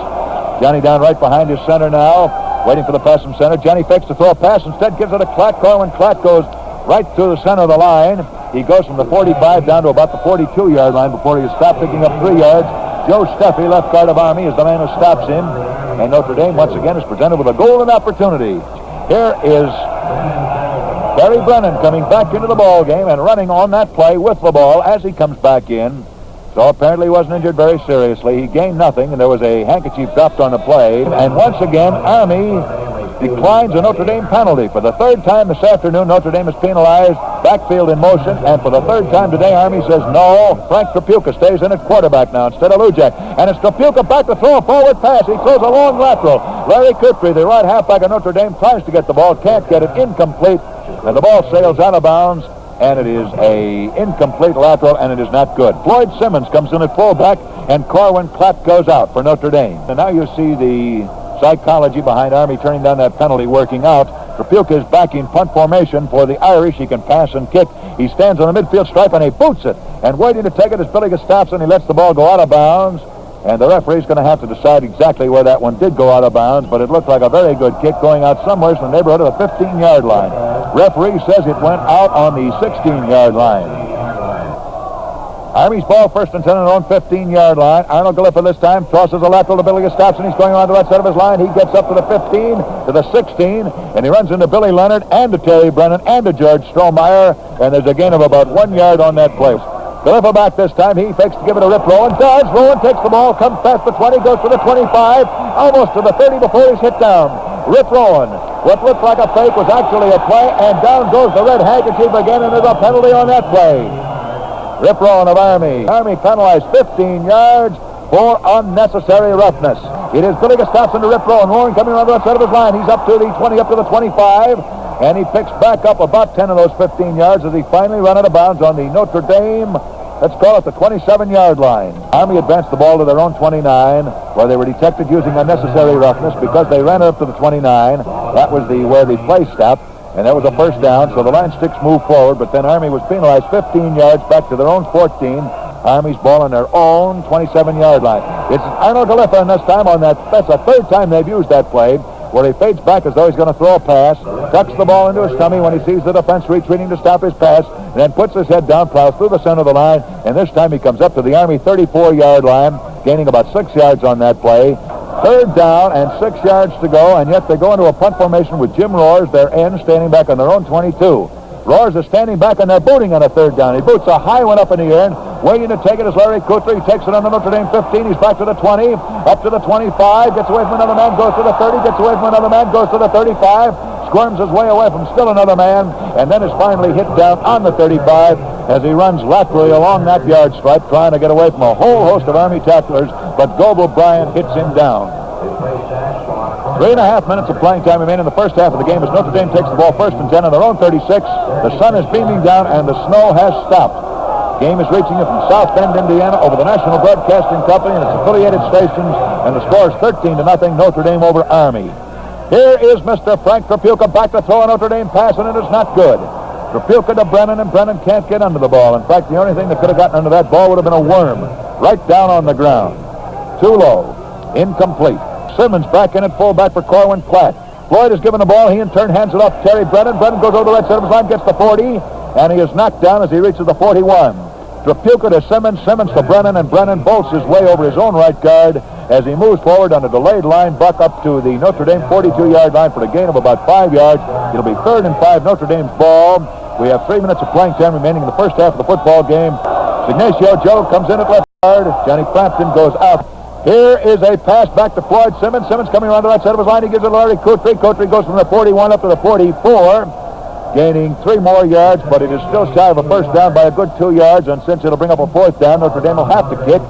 Johnny down right behind his center now, waiting for the pass from center. Johnny fakes to throw a pass, instead gives it to Clack. Corwin Clack goes right through the center of the line. He goes from the 45 down to about the 42-yard line before he is stopped, picking up 3 yards. Joe Seffy, left guard of Army, is the man who stops him. And Notre Dame, once again, is presented with a golden opportunity. Here is Terry Brennan coming back into the ball game and running on that play with the ball as he comes back in. So apparently he wasn't injured very seriously. He gained nothing, and there was a handkerchief dropped on the play. And once again, Army declines a Notre Dame penalty. For the 3rd time this afternoon, Notre Dame is penalized, backfield in motion, and for the 3rd time today, Army says no. Frank Trapuka stays in at quarterback now instead of Lujak. And it's Trapuka back to throw a forward pass. He throws a long lateral. Larry Kutry, the right halfback of Notre Dame, tries to get the ball, can't get it, incomplete, and the ball sails out of bounds. And it is a incomplete lateral, and it is not good. Floyd Simmons comes in at fullback, and Corwin Clapp goes out for Notre Dame. And now you see the psychology behind Army turning down that penalty working out. Trapuka is backing punt formation for the Irish. He can pass and kick. He stands on the midfield stripe, and he boots it. And waiting to take it is Billy Gustafson. He lets the ball go out of bounds. And the referee's going to have to decide exactly where that one did go out of bounds, but it looked like a very good kick going out somewhere in the neighborhood of the 15-yard line. Referee says it went out on the 16-yard line. Army's ball, 1st and 10 on their own 15-yard line. Arnold Galiffa this time tosses a lateral to Billy Gustafson. He's going around the right side of his line. He gets up to the 15, to the 16, and he runs into Billy Leonard and to Terry Brennan and to George Strohmeyer, and there's a gain of about 1 yard on that play. Galiffa back this time. He fakes to give it to Rip Rowen. Does. Rowen takes the ball, comes past the 20, goes to the 25, almost to the 30 before he's hit down. Rip Rowen. What looked like a fake was actually a play, and down goes the red handkerchief again, and there's a penalty on that play. Rip Rowen of Army. Army penalized 15 yards for unnecessary roughness. It is Billy Gustafson to Rip Rowen. Rowen coming around the left side of his line. He's up to the 20, up to the 25. And he picks back up about 10 of those 15 yards as he finally ran out of bounds on the Notre Dame, let's call it the 27-yard line. Army advanced the ball to their own 29, where they were detected using unnecessary roughness because they ran it up to the 29. That was where the play stopped, and that was a 1st down, so the line sticks moved forward, but then Army was penalized 15 yards back to their own 14. Army's ball on their own 27-yard line. It's Arnold Galiffa, and this time on that, that's the 3rd time they've used that play, where he fades back as though he's going to throw a pass, tucks the ball into his tummy when he sees the defense retreating to stop his pass, and then puts his head down, plows through the center of the line, and this time he comes up to the Army 34-yard line, gaining about 6 yards on that play. 3rd down and 6 yards to go, and yet they go into a punt formation with Jim Roars, their end, standing back on their own 22. Roars is standing back and they're booting on a 3rd down. He boots a high one up in the air, and waiting to take it is Larry Kutry. He takes it on the Notre Dame 15. He's back to the 20, up to the 25, gets away from another man, goes to the 30, gets away from another man, goes to the 35, squirms his way away from still another man, and then is finally hit down on the 35 as he runs laterally along that yard stripe, trying to get away from a whole host of Army tacklers, but Goebel Bryant hits him down. 3.5 minutes of playing time remain in the first half of the game as Notre Dame takes the ball 1st and 10 on their own 36. The sun is beaming down and the snow has stopped. Game is reaching you from South Bend, Indiana, over the National Broadcasting Company and its affiliated stations, and the score is 13-0, Notre Dame over Army. Here is Mr. Frank Trapuka back to throw a Notre Dame pass, and it is not good. Trapuka to Brennan, and Brennan can't get under the ball. In fact, the only thing that could have gotten under that ball would have been a worm right down on the ground. Too low. Incomplete. Simmons back in at fullback for Corwin Platt. Floyd is given the ball. He in turn hands it off to Terry Brennan. Brennan goes over the right side of his line, gets the 40, and he is knocked down as he reaches the 41. Trapuka to Simmons, Simmons to Brennan, and Brennan bolts his way over his own right guard as he moves forward on a delayed line, buck up to the Notre Dame 42-yard line for a gain of about 5 yards. It'll be 3rd and 5, Notre Dame's ball. We have 3 minutes of playing time remaining in the first half of the football game. Ignacio Joe comes in at left guard. Johnny Frampton goes out. Here is a pass back to Floyd Simmons. Simmons coming around the right side of his line. He gives it to Larry Coutry. Coutry goes from the 41 up to the 44, gaining 3 more yards, but it is still shy of a first down by a good 2 yards, and since it'll bring up a 4th down, Notre Dame will have to kick.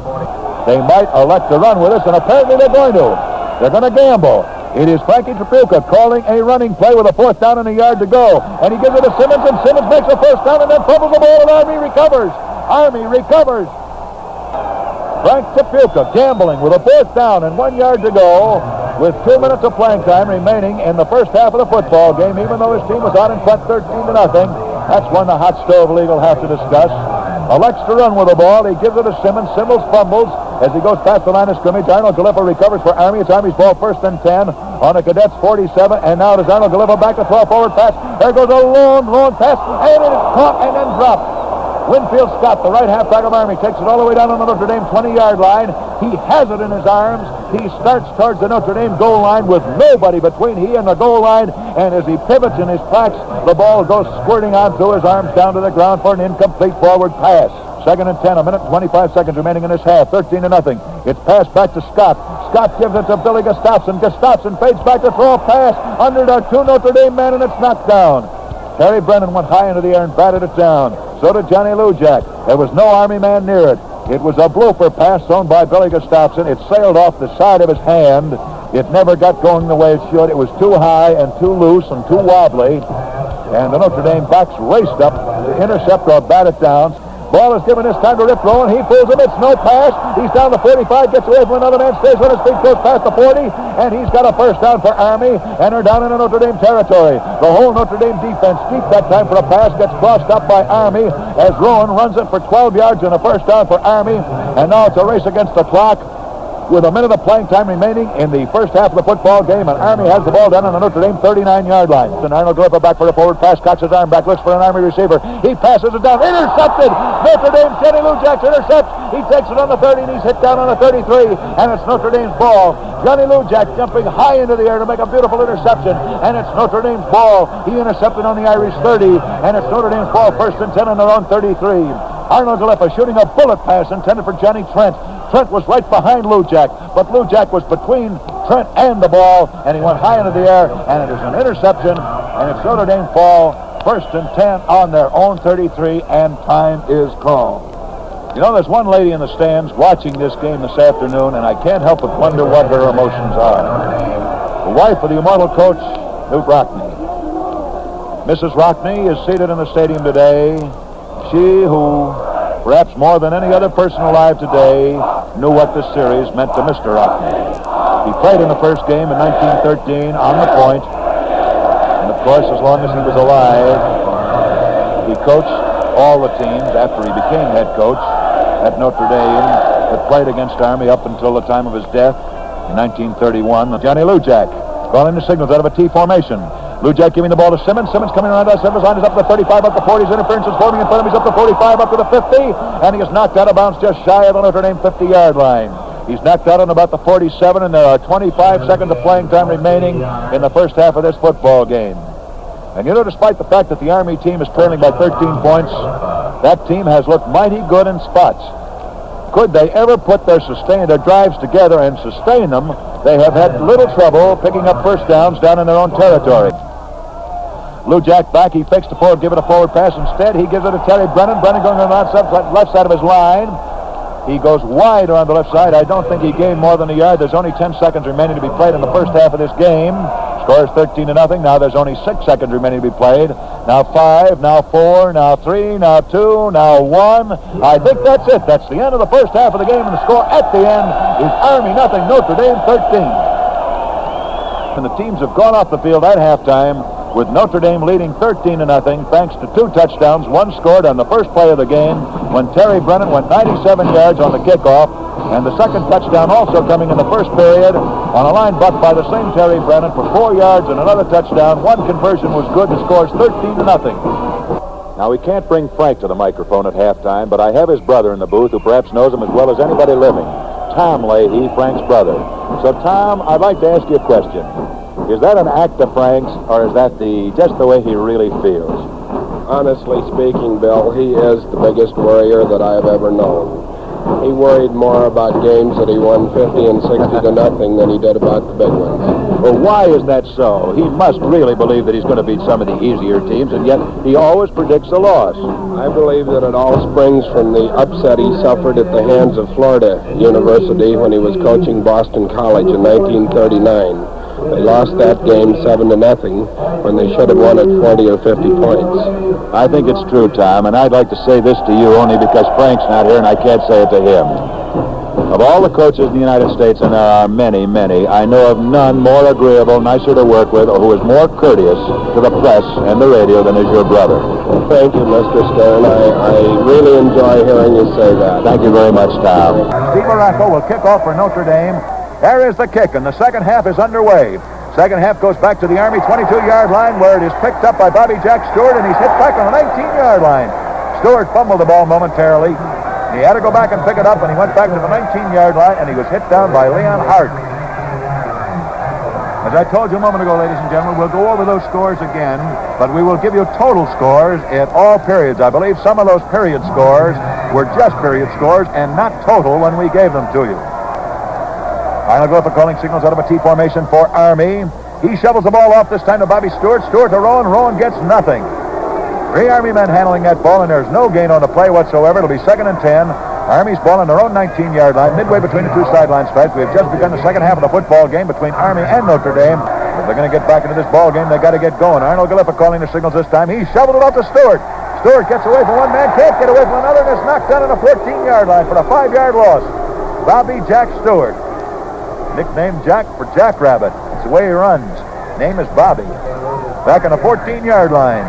They might elect to run with us, and apparently they're going to. They're going to gamble. It is Frankie Trapuka calling a running play with a 4th down and a yard to go, and he gives it to Simmons, and Simmons makes a first down and then fumbles the ball, and Army recovers. Army recovers. Frank Trapuka gambling with a 4th down and 1 yard to go with 2 minutes of playing time remaining in the first half of the football game, even though his team was out in front 13-0. That's one the hot stove league will have to discuss. Elects to run with the ball. He gives it to Simmons. Simmons fumbles as he goes past the line of scrimmage. Arnold Gallipa recovers for Army. It's Army's ball, 1st and 10 on the Cadets 47. And now it is Arnold Gallipa back to throw a forward pass. There goes a long pass, and it is caught and then dropped. Winfield Scott, the right halfback of Army, takes it all the way down on the Notre Dame 20-yard line. He has it in his arms. He starts towards the Notre Dame goal line with nobody between he and the goal line. And as he pivots in his tracks, the ball goes squirting on through his arms down to the ground for an incomplete forward pass. 2nd and 10, a minute and 25 seconds remaining in this half. 13-0. It's passed back to Scott. Scott gives it to Billy Gustafson. Gustafson fades back to throw a pass under the 2 Notre Dame men, and it's knocked down. Terry Brennan went high into the air and batted it down. So did Johnny Lujak. There was no Army man near it. It was a blooper pass thrown by Billy Gustafson. It sailed off the side of his hand. It never got going the way it should. It was too high and too loose and too wobbly. And the Notre Dame backs raced up to intercept or bat it down. Ball is given this time to Rip Rowen. He fools him. It's no pass. He's down to 45, gets away from another man, stays on his feet, goes past the 40, and he's got a first down for Army, and they're down into Notre Dame territory. The whole Notre Dame defense deep that time for a pass, gets crossed up by Army as Rowen runs it for 12 yards and a first down for Army, and now it's a race against the clock with a minute of playing time remaining in the first half of the football game, and Army has the ball down on the Notre Dame 39-yard line. And Arnold Gallipa back for the forward pass, cocks his arm back, looks for an Army receiver. He passes it down, intercepted. Notre Dame, Johnny Lujak intercepts. He takes it on the 30, and he's hit down on the 33, and it's Notre Dame's ball. Johnny Lujak jumping high into the air to make a beautiful interception, and it's Notre Dame's ball. He intercepted on the Irish 30, and it's Notre Dame's ball, 1st and 10 on their own 33. Arnold Gallipa shooting a bullet pass intended for Johnny Trent. Trent was right behind Lujak, but Lujak was between Trent and the ball, and he went high into the air, and it is an interception, and it's Notre Dame ball, 1st and 10 on their own 33, and time is called. You know, there's one lady in the stands watching this game this afternoon, and I can't help but wonder what her emotions are. The wife of the immortal coach, Newt Rockne. Mrs. Rockne is seated in the stadium today. She who, perhaps more than any other person alive today, knew what this series meant to Mr. Rockne. He played in the first game in 1913 on the point, and of course, as long as he was alive, he coached all the teams after he became head coach at Notre Dame that played against Army up until the time of his death in 1931. Johnny Lujak calling the signals out of a T formation. Lujak giving the ball to Simmons. Simmons coming around that center line is up to the 35, up to 40. His interference is forming in front of him. He's up to 45, up to the 50, and he is knocked out of bounds just shy of the Notre Dame 50-yard line. He's knocked out on about the 47, and there are 25 seconds of playing time remaining in the first half of this football game. And you know, despite the fact that the Army team is trailing by 13 points, that team has looked mighty good in spots. Could they ever put their drives together and sustain them, they have had little trouble picking up first downs down in their own territory. Lujak back, he fakes the forward, give it a forward pass. Instead, he gives it to Terry Brennan. Brennan going on the left side of his line. He goes wide on the left side. I don't think he gained more than a yard. There's only 10 seconds remaining to be played in the first half of this game. Score is 13-0. Now there's only 6 seconds remaining to be played. Now 5, now 4, now 3, now 2, now 1. I think that's it. That's the end of the first half of the game, and the score at the end is Army 0, Notre Dame 13. And the teams have gone off the field at halftime with Notre Dame leading 13-0 thanks to 2 touchdowns, one scored on the first play of the game when Terry Brennan went 97 yards on the kickoff, and the second touchdown also coming in the first period on a line buck by the same Terry Brennan for 4 yards and another touchdown. One conversion was good. The score's 13-0. Now, we can't bring Frank to the microphone at halftime, but I have his brother in the booth who perhaps knows him as well as anybody living. Tom Leahy, Frank's brother. So, Tom, I'd like to ask you a question. Is that an act of Frank's, or is that just the way he really feels? Honestly speaking, Bill, he is the biggest worrier that I have ever known. He worried more about games that he won 50 and 60 to nothing than he did about the big ones. Well, why is that so? He must really believe that he's going to beat some of the easier teams, and yet he always predicts a loss. I believe that it all springs from the upset he suffered at the hands of Florida University when he was coaching Boston College in 1939. They lost that game 7-0 when they should have won it 40 or 50 points. I think it's true, Tom, and I'd like to say this to you only because Frank's not here and I can't say it to him. Of all the coaches in the United States, and there are many, many, I know of none more agreeable, nicer to work with, or who is more courteous to the press and the radio than is your brother. Well, thank you, Mr. Stern. I really enjoy hearing you say that. Thank you very much, Tom. Steve Morocco will kick off for Notre Dame. There is the kick, and the second half is underway. Second half goes back to the Army 22-yard line, where it is picked up by Bobby Jack Stewart, and he's hit back on the 19-yard line. Stewart fumbled the ball momentarily. He had to go back and pick it up, and he went back to the 19-yard line, and he was hit down by Leon Hart. As I told you a moment ago, ladies and gentlemen, we'll go over those scores again, but we will give you total scores at all periods. I believe some of those period scores were just period scores and not total when we gave them to you. Arnold Griffith calling signals out of a T formation for Army. He shovels the ball off this time to Bobby Stewart. Stewart to Rowen. Rowen gets nothing. 3 Army men handling that ball, and there's no gain on the play whatsoever. It'll be 2nd and 10. Army's ball on their own 19-yard line, midway between the 2 sideline stripes. We have just begun the second half of the football game between Army and Notre Dame. If they're going to get back into this ball game, they've got to get going. Arnold Griffith calling the signals this time. He shoveled it off to Stewart. Stewart gets away from one man, can't get away from another, and is knocked down on the 14-yard line for a 5-yard loss. Bobby Jack Stewart. Nicknamed Jack for Jackrabbit. It's the way he runs. Name is Bobby. Back on the 14-yard line.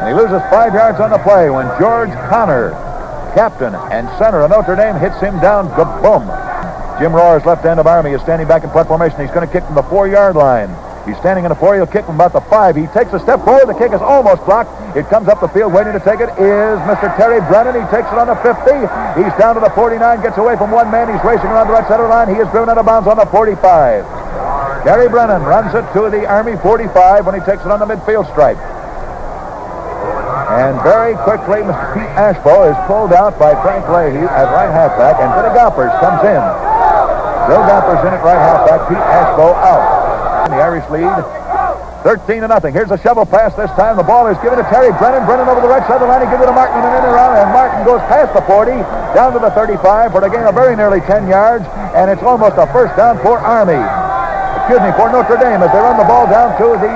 And he loses 5 yards on the play when George Connor, captain and center of Notre Dame, hits him down. Kaboom. Jim Rohr's left end of Army is standing back in punt formation. He's going to kick from the 4-yard line. He's standing in the 4. He'll kick from about the 5. He takes a step forward. The kick is almost blocked. It comes up the field. Waiting to take it is Mr. Terry Brennan. He takes it on the 50. He's down to the 49. Gets away from one man. He's racing around the right side of the line. He is driven out of bounds on the 45. Terry Brennan runs it to the Army 45 when he takes it on the midfield stripe. And very quickly, Mr. Pete Ashbo is pulled out by Frank Leahy at right halfback, and Billy Gompers comes in. Bill Gompers in at right halfback. Pete Ashbo out. The Irish lead 13-0. Here's a shovel pass this time. The ball is given to Terry Brennan. Brennan over the right side of the line. He gives it to Martin and in around, and Martin goes past the 40 down to the 35 for a gain of very nearly 10 yards, and it's almost a first down for Army. For Notre Dame as they run the ball down to the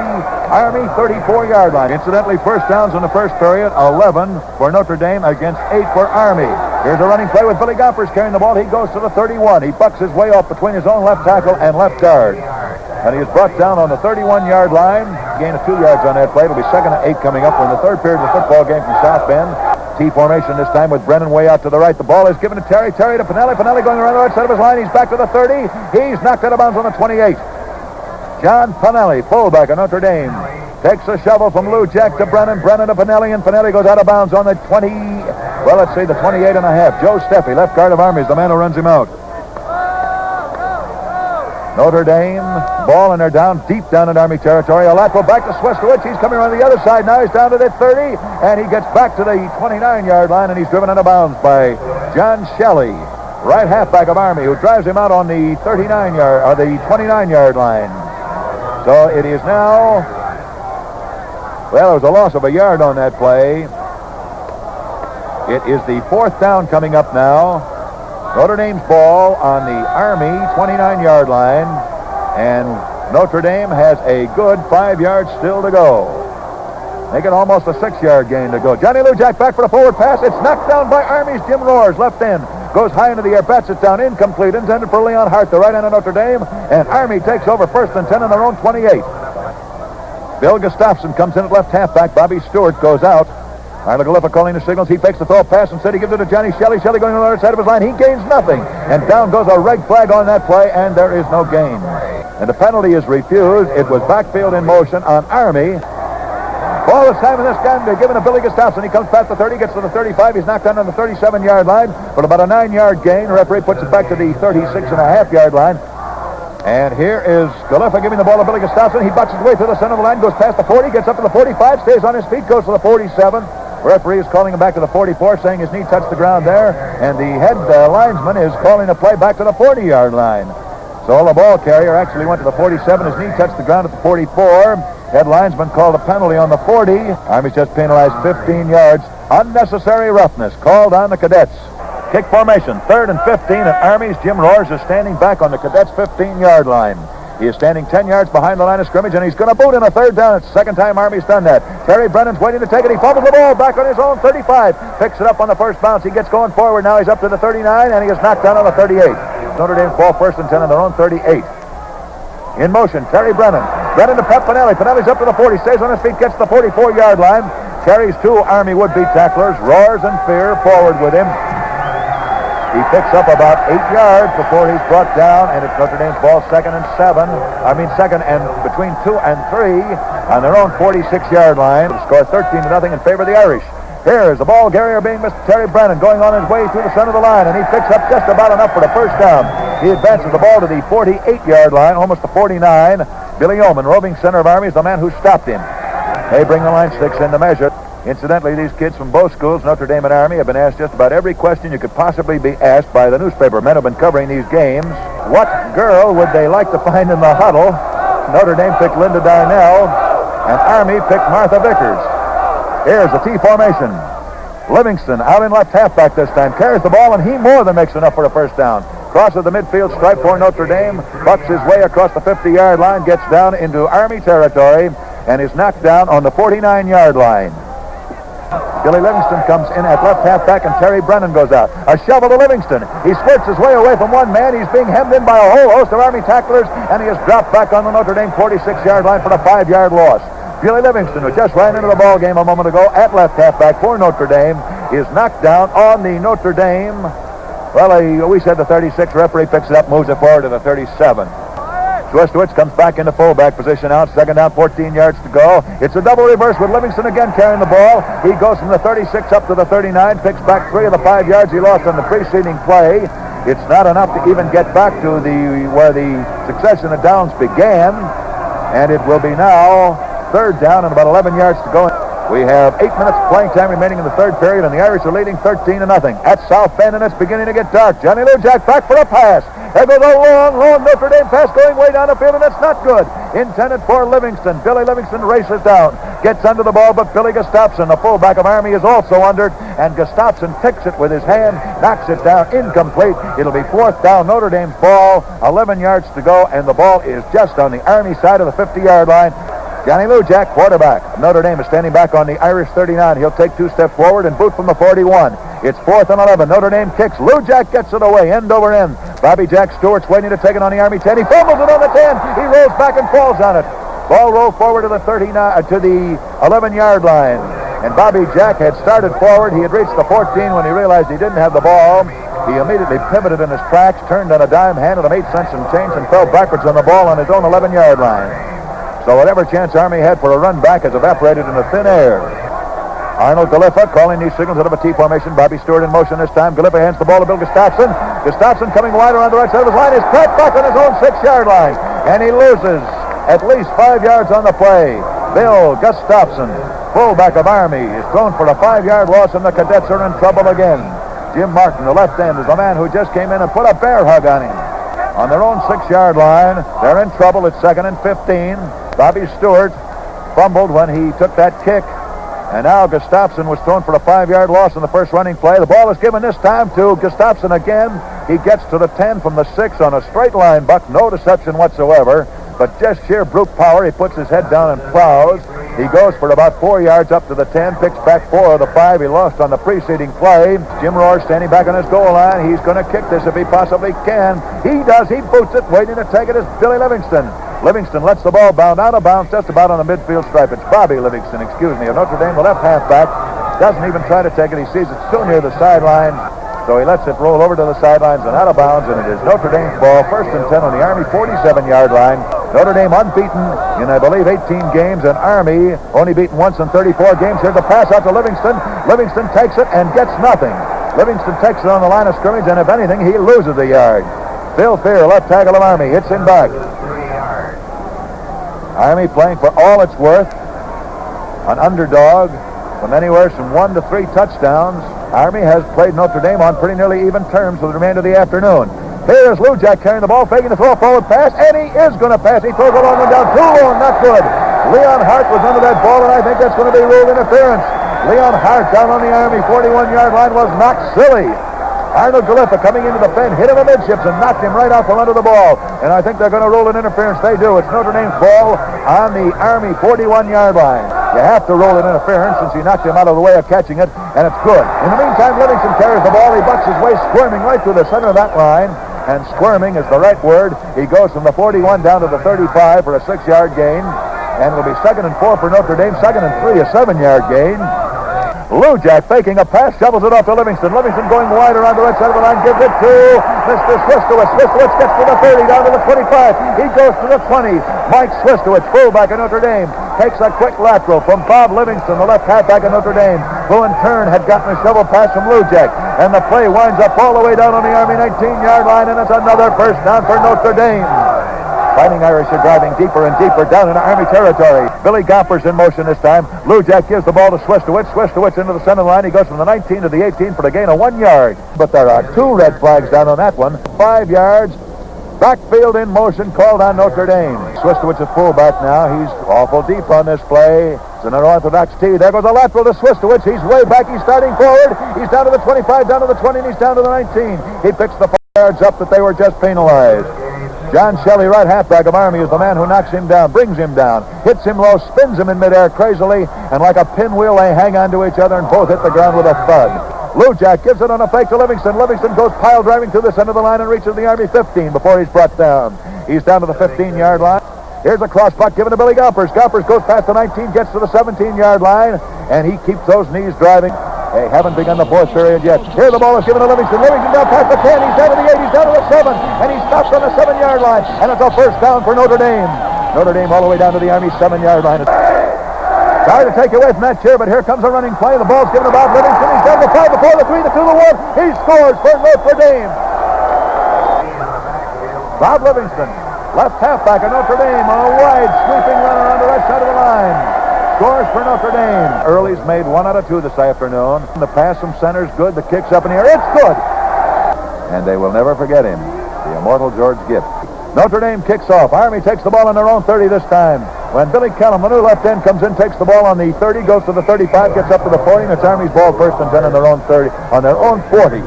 Army 34-yard line. Incidentally, first downs in the first period, 11 for Notre Dame against 8 for Army. Here's a running play with Billy Gompers carrying the ball. He goes to the 31. He bucks his way off between his own left tackle and left guard. And he is brought down on the 31-yard line. Gain of 2 yards on that play. It'll be 2nd and 8 coming up. We're in the 3rd period of the football game from South Bend. T formation this time with Brennan way out to the right. The ball is given to Terry. Terry to Pinelli. Pinelli going around the right side of his line. He's back to the 30. He's knocked out of bounds on the 28. John Pinelli, fullback of Notre Dame, takes a shovel from Lou Jack to Brennan. Brennan to Pinelli, and Pinelli goes out of bounds on the 20. Well, let's say the 28 and a half. Joe Seffy, left guard of Army, is the man who runs him out. Notre Dame, ball, and they're down deep down in Army territory. A lateral back to Swestowicz. He's coming around the other side now. He's down to the 30, and he gets back to the 29-yard line, and he's driven out of bounds by John Shelley, right halfback of Army, who drives him out on the 39-yard or the 29-yard line. So it is now, well, there was a loss of a yard on that play. It is the 4th down coming up now. Notre Dame's ball on the Army 29-yard line, and Notre Dame has a good 5 yards still to go. Make it almost a 6-yard gain to go. Johnny Lujak back for the forward pass. It's knocked down by Army's Jim Rohr's left end. Goes high into the air, bats it down, incomplete, intended for Leon Hart, the right end of Notre Dame, and Army takes over 1st and 10 on their own 28. Bill Gustafson comes in at left halfback. Bobby Stewart goes out. Arnold Galiffa calling the signals. He fakes the throw pass and said he gives it to Johnny Shelley. Shelley going on the other side of his line. He gains nothing. And down goes a red flag on that play, and there is no gain. And the penalty is refused. It was backfield in motion on Army. Ball is time in this game. They're given to Billy Gustafson. He comes past the 30, gets to the 35. He's knocked down on the 37-yard line. But about a 9-yard gain. The referee puts it back to the 36.5-yard line. And here is Galiffa giving the ball to Billy Gustafson. He bucks his way through the center of the line, goes past the 40, gets up to the 45, stays on his feet, goes to the 47. The referee is calling him back to the 44, saying his knee touched the ground there. And the head linesman is calling the play back to the 40-yard line. So the ball carrier actually went to the 47. His knee touched the ground at the 44. Head linesman called a penalty on the 40. Army's just penalized 15 yards. Unnecessary roughness called on the Cadets. Kick formation, 3rd and 15, and Army's Jim Roars is standing back on the Cadets' 15-yard line. He is standing 10 yards behind the line of scrimmage, and he's going to boot in a 3rd down. It's the second time Army's done that. Terry Brennan's waiting to take it. He fumbles the ball back on his own 35. Picks it up on the first bounce. He gets going forward. Now he's up to the 39, and he is knocked down on the 38. Notre Dame's ball 1st and 10 on their own 38. In motion, Terry Brennan. Brennan to Pep Pinelli. Pinelli's up to the 40. Stays on his feet. Gets to the 44-yard line. Carries 2 Army would-be tacklers. Roars in fear. Forward with him. He picks up about 8 yards before he's brought down, and it's Notre Dame's ball 2nd and 7. Second and between 2 and 3 on their own 46-yard line. The score 13-0 in favor of the Irish. Here's the ball carrier being Mr. Terry Brennan going on his way through the center of the line, and he picks up just about enough for the first down. He advances the ball to the 48-yard line, almost the 49. Billy Yeoman, roving center of Army, is the man who stopped him. They bring the line sticks in to measure. Incidentally, these kids from both schools, Notre Dame and Army, have been asked just about every question you could possibly be asked by the newspaper men who have been covering these games. What girl would they like to find in the huddle? Notre Dame picked Linda Darnell, and Army picked Martha Vickers. Here's the T formation. Livingston out in left halfback this time. Carries the ball, and he more than makes enough for a first down. Crosses the midfield stripe for Notre Dame. Bucks his way across the 50-yard line. Gets down into Army territory, and is knocked down on the 49-yard line. Billy Livingston comes in at left halfback, and Terry Brennan goes out. A shovel to Livingston. He squirts his way away from one man. He's being hemmed in by a whole host of Army tacklers, and he is dropped back on the Notre Dame 46-yard line for a 5-yard loss. Billy Livingston, who just ran into the ball game a moment ago at left halfback for Notre Dame, is knocked down on the Notre Dame. Well, we said the 36. Referee picks it up, moves it forward to the 37. Schwestowitz comes back into fullback position out. 2nd down, 14 yards to go. It's a double reverse with Livingston again carrying the ball. He goes from the 36 up to the 39, picks back 3 of the 5 yards he lost on the preceding play. It's not enough to even get back to where the succession of downs began. And it will be now 3rd down and about 11 yards to go. We have 8 minutes of playing time remaining in the 3rd period, and the Irish are leading 13-0 at South Bend, and it's beginning to get dark. Johnny Lujak back for a pass. There goes a long Notre Dame pass going way down the field, and that's not good. Intended for Livingston. Billy Livingston races down, gets under the ball, but Billy Gustafson, the fullback of Army, is also under it, and Gustafson picks it with his hand, knocks it down, incomplete. It'll be 4th down, Notre Dame's ball, 11 yards to go, and the ball is just on the Army side of the 50-yard line. Johnny Lujak, quarterback of Notre Dame, is standing back on the Irish 39. He'll take 2 steps forward and boot from the 41. It's 4th and 11. Notre Dame kicks. Lujak gets it away, end over end. Bobby Jack Stewart's waiting to take it on the Army 10. He fumbles it on the 10. He rolls back and falls on it. Ball rolled forward to the 11-yard line. And Bobby Jack had started forward. He had reached the 14 when he realized he didn't have the ball. He immediately pivoted in his tracks, turned on a dime, handed him 8 cents and change, and fell backwards on the ball on his own 11-yard line. So whatever chance Army had for a run back has evaporated into thin air. Arnold Galiffa calling these signals out of a T formation. Bobby Stewart in motion this time. Galiffa hands the ball to Bill Gustafson. Gustafson coming wide around the right side of his line is cut back on his own 6-yard line. And he loses at least 5 yards on the play. Bill Gustafson, fullback of Army, is thrown for a 5-yard loss, and the Cadets are in trouble again. Jim Martin, the left end, is the man who just came in and put a bear hug on him. On their own 6-yard line, they're in trouble. It's 2nd and 15. Bobby Stewart fumbled when he took that kick. And now Gustafson was thrown for a 5-yard loss in the first running play. The ball is given this time to Gustafson again. He gets to the 10 from the 6 on a straight line, Buck. No deception whatsoever, but just sheer brute power. He puts his head down and plows. He goes for about 4 yards up to the 10, picks back 4 of the 5 he lost on the preceding play. Jim Rohr standing back on his goal line. He's going to kick this if he possibly can. He does. He boots it. Waiting to take it is Billy Livingston. Livingston lets the ball bound out of bounds just about on the midfield stripe. It's Bobby Livingston, of Notre Dame, the left halfback. Doesn't even try to take it. He sees it's too near the sideline, so he lets it roll over to the sidelines and out of bounds, and it is Notre Dame's ball, 1st and 10 on the Army 47-yard line. Notre Dame unbeaten in, I believe, 18 games, and Army only beaten once in 34 games. Here's the pass out to Livingston. Livingston takes it and gets nothing. Livingston takes it on the line of scrimmage, and if anything, he loses a yard. Phil Fear, left tackle of Army, hits him back. Army playing for all it's worth, an underdog from anywhere from 1 to 3 touchdowns. Army has played Notre Dame on pretty nearly even terms for the remainder of the afternoon. Here's Lou Jack carrying the ball, faking the throw, forward pass, and he is going to pass. He throws a long one down, too long, not good. Leon Hart was under that ball, and I think that's going to be ruled interference. Leon Hart down on the Army 41-yard line was knocked silly. Arnold Galiffa coming into the pen, hit him amidships and knocked him right out from under the ball. And I think they're going to rule an interference. They do. It's Notre Dame's ball on the Army 41-yard line. You have to rule an interference since he knocked him out of the way of catching it, and it's good. In the meantime, Livingston carries the ball. He bucks his way, squirming right through the center of that line. And squirming is the right word. He goes from the 41 down to the 35 for a 6-yard gain. And it'll be 2nd and 4 for Notre Dame. 2nd and 3, a 7-yard gain. Lou Jack faking a pass, shovels it off to Livingston. Livingston going wide around the right side of the line, gives it to Mr. Swistowitz. Swistowitz gets to the 30, down to the 25. He goes to the 20. Mike Swistowitz, fullback of Notre Dame, takes a quick lateral from Bob Livingston, the left halfback of Notre Dame, who in turn had gotten a shovel pass from Lou Jack. And the play winds up all the way down on the Army 19-yard line, and it's another first down for Notre Dame. Fighting Irish are driving deeper and deeper down into Army territory. Billy Gomper's in motion this time. Lou Jack gives the ball to Swistowitz. Swistowitz into the center line. He goes from the 19 to the 18 for the gain of 1 yard. But there are 2 red flags down on that one. 5 yards. Backfield in motion called on Notre Dame. Swistowitz is fullback now. He's awful deep on this play. It's an unorthodox tee. There goes a lateral to Swistowitz. He's way back. He's starting forward. He's down to the 25, down to the 20, and he's down to the 19. He picks the 5 yards up that they were just penalized. John Shelley, right halfback of Army, is the man who knocks him down, brings him down, hits him low, spins him in midair crazily, and like a pinwheel, they hang on to each other and both hit the ground with a thud. Lou Jack gives it on a fake to Livingston. Livingston goes pile driving to the center of the line and reaches the Army 15 before he's brought down. He's down to the 15-yard line. Here's a cross puck given to Billy Gompers. Gompers goes past the 19, gets to the 17-yard line, and he keeps those knees driving. They haven't begun the 4th period yet. Here the ball is given to Livingston. Livingston down past the 10. He's down to the 8. He's down to the 7. And he stops on the 7-yard line. And it's a first down for Notre Dame. Notre Dame all the way down to the Army 7-yard line. Sorry to take away from that chair, but here comes a running play. The ball's given to Bob Livingston. He's down the 5, the 4, the 3, the 2, the 1. He scores for Notre Dame. Bob Livingston, left halfback of Notre Dame, on a wide sweeping run around the right side of the line. Scores for Notre Dame. Early's made 1 out of 2 this afternoon. The pass from center's good. The kick's up in the air. It's good. And they will never forget him, the immortal George Gipp. Notre Dame kicks off. Army takes the ball on their own 30 this time. When Billy Kellum, the new left end, comes in, takes the ball on the 30, goes to the 35, gets up to the 40, and it's Army's ball 1st and 10 on their own 30, on their own 40.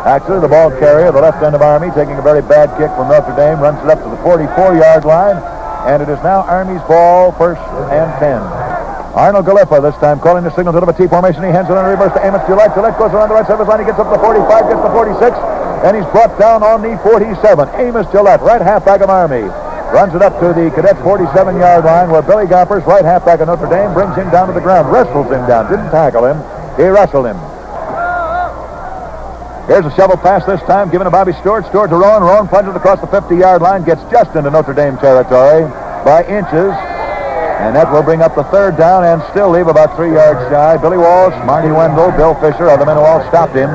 Actually, the ball carrier, the left end of Army, taking a very bad kick from Notre Dame, runs it up to the 44-yard line. And it is now Army's ball, 1st and 10. Arnold Galiffa this time calling the signal to the T formation. He hands it on a reverse to Amos Gillette. Gillette goes around the right side of his line. He gets up to the 45, gets to 46, and he's brought down on the 47. Amos Gillette, right halfback of Army, runs it up to the Cadets' 47-yard line where Billy Gompers, right halfback of Notre Dame, brings him down to the ground, wrestles him down, didn't tackle him. He wrestled him. Here's a shovel pass this time given to Bobby Stewart. Stewart to Rowen. Rowen plunges across the 50-yard line, gets just into Notre Dame territory by inches. And that will bring up the 3rd down and still leave about 3 yards shy. Billy Walsh, Marty Wendell, Bill Fisher are the men who all stopped him.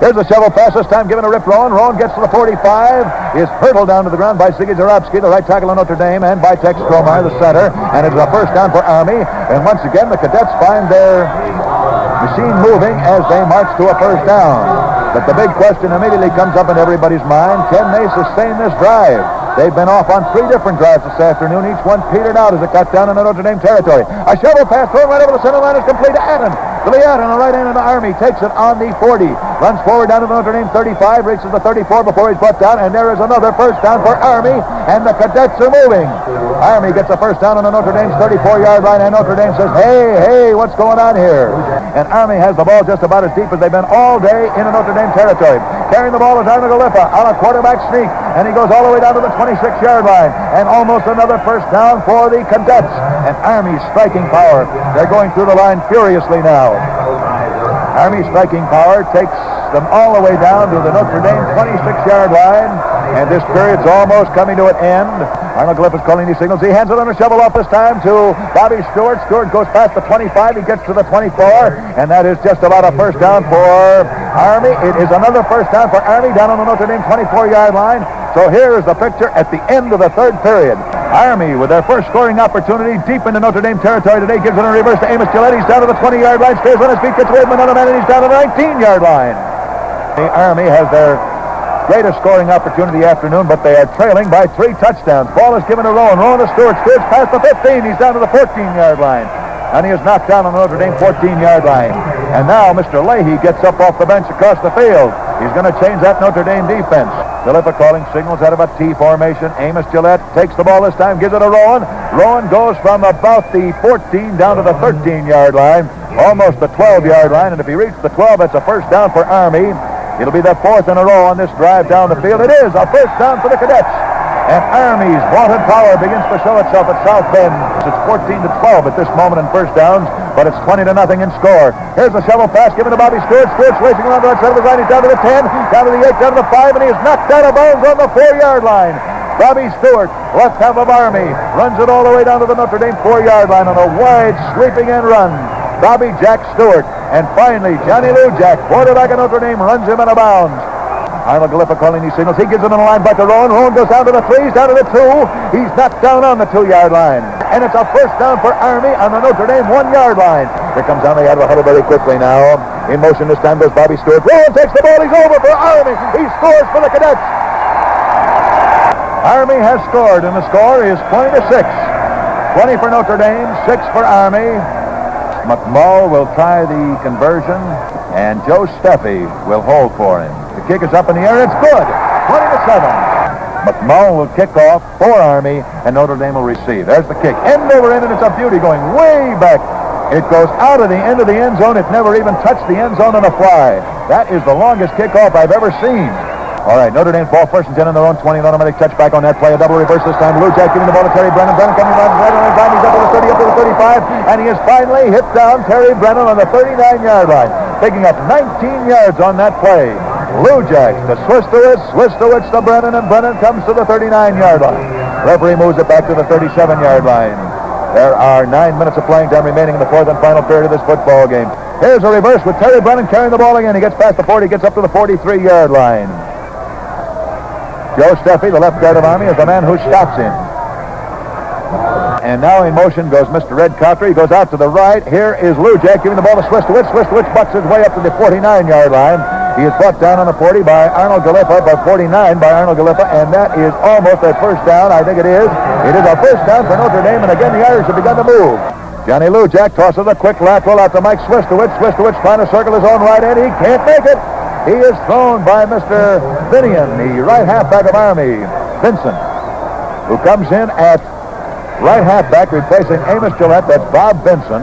Here's a shovel pass this time given to Rip Rowen. Rowen gets to the 45. Is hurtled down to the ground by Ziggy Zarobsky, the right tackle of Notre Dame, and by Tex Stromar, the center. And it's a first down for Army. And once again, the Cadets find their machine moving as they march to a first down. But the big question immediately comes up in everybody's mind. Can they sustain this drive? They've been off on 3 different drives this afternoon. Each one petered out as it got down into Notre Dame territory. A shovel pass thrown right over the center line is complete to Adden. Billy Adden, the right end of the Army, takes it on the 40. runs forward down to the Notre Dame 35, reaches the 34 before he's brought down, and there is another first down for Army, and the Cadets are moving. Army gets a first down on the Notre Dame's 34-yard line, and Notre Dame says, hey, what's going on here? And Army has the ball just about as deep as they've been all day in the Notre Dame territory. Carrying the ball is Arnold Galiffa on a quarterback sneak, and he goes all the way down to the 26-yard line, and almost another first down for the Cadets. And Army's striking power, they're going through the line furiously now. Army striking power takes them all the way down to the Notre Dame 26-yard line, and this period's almost coming to an end. Arnold Galiffa is calling these signals. He hands it on a shovel off this time to Bobby Stewart. Stewart goes past the 25. He gets to the 24, and that is just about a first down for Army. It is another first down for Army down on the Notre Dame 24-yard line. So here is the picture at the end of the third period. Army, with their first scoring opportunity deep into Notre Dame territory today, gives it in reverse to Amos Gillette. He's down to the 20-yard line, stays on his feet, gets away from another man, and he's down to the 19-yard line. The Army has their greatest scoring opportunity of the afternoon, but they are trailing by 3 touchdowns. Ball is given to Rowen. Rowen to Stewart. Stewart's past the 15. He's down to the 14-yard line. And he is knocked down on the Notre Dame 14-yard line. And now Mr. Leahy gets up off the bench across the field. He's going to change that Notre Dame defense. Galiffa calling signals out of a T formation. Amos Gillette takes the ball this time, gives it to Rowen. Rowen goes from about the 14 down to the 13-yard line, almost the 12-yard line. And if he reaches the 12, that's a first down for Army. It'll be the 4th in a row on this drive down the field. It is a first down for the Cadets. And Army's vaunted power begins to show itself at South Bend. It's 14-12 at this moment in first downs, but it's 20-0 in score. Here's the shovel pass given to Bobby Stewart. Stewart's racing around the right side of the line. He's down to the 10, down to the 8, down to the 5, and he is knocked out of bounds on the 4-yard line. Bobby Stewart, left half of Army, runs it all the way down to the Notre Dame 4-yard line on a wide sweeping end run. Bobby Jack Stewart, and finally Johnny Lou Jack, quarterback of Notre Dame, runs him out of bounds. Arnold Galiffa calling these signals. He gives him in the line back to Rowen. Rowen goes down to the 3, down to the 2. He's knocked down on the 2-yard line. And it's a first down for Army on the Notre Dame 1-yard line. Here comes Army out of the huddle very quickly now. In motion this time goes Bobby Stewart. Rowen takes the ball. He's over for Army. He scores for the Cadets. Army has scored, and the score is 20-6. 20 for Notre Dame, 6 for Army. McMull will try the conversion, and Joe Seffy will hold for him. The kick is up in the air. It's good. 20-7. McMull will kick off for Army, and Notre Dame will receive. There's the kick. End over end, and it's a beauty going way back. It goes out of the end of the end zone. It never even touched the end zone on a fly. That is the longest kickoff I've ever seen. All right, Notre Dame ball first and 10 on their own 20. An automatic touchback on that play. A double reverse this time. Lou Jack giving the ball to Terry Brennan. Brennan coming around right on the line. He's up to the 30, up to the 35, and he has finally hit down Terry Brennan on the 39-yard line, picking up 19 yards on that play. Lou Jack to Swistowitz to Brennan, and Brennan comes to the 39-yard line. Referee moves it back to the 37-yard line. There are 9 minutes of playing time remaining in the 4th and final period of this football game. Here's a reverse with Terry Brennan carrying the ball again. He gets past the 40, gets up to the 43-yard line. Joe Seffy, the left guard of Army, is the man who stops him. And now in motion goes Mr. Red Cotter. He goes out to the right. Here is Lou Jack giving the ball to Swistowitz. Swistowitz bucks his way up to the 49-yard line. He is brought down on the 40 by Arnold Galiffa, but 49 by Arnold Galiffa, and that is almost a first down. I think it is. It is a first down for Notre Dame, and again the Irish have begun to move. Johnny Lou Jack tosses a quick lateral out to Mike Swistowitz. Swistowitz trying to circle his own right end. He can't make it. He is thrown by Mr. Vinian, the right halfback of Army, Vincent, who comes in at right halfback, replacing Amos Gillette. That's Bob Vinson.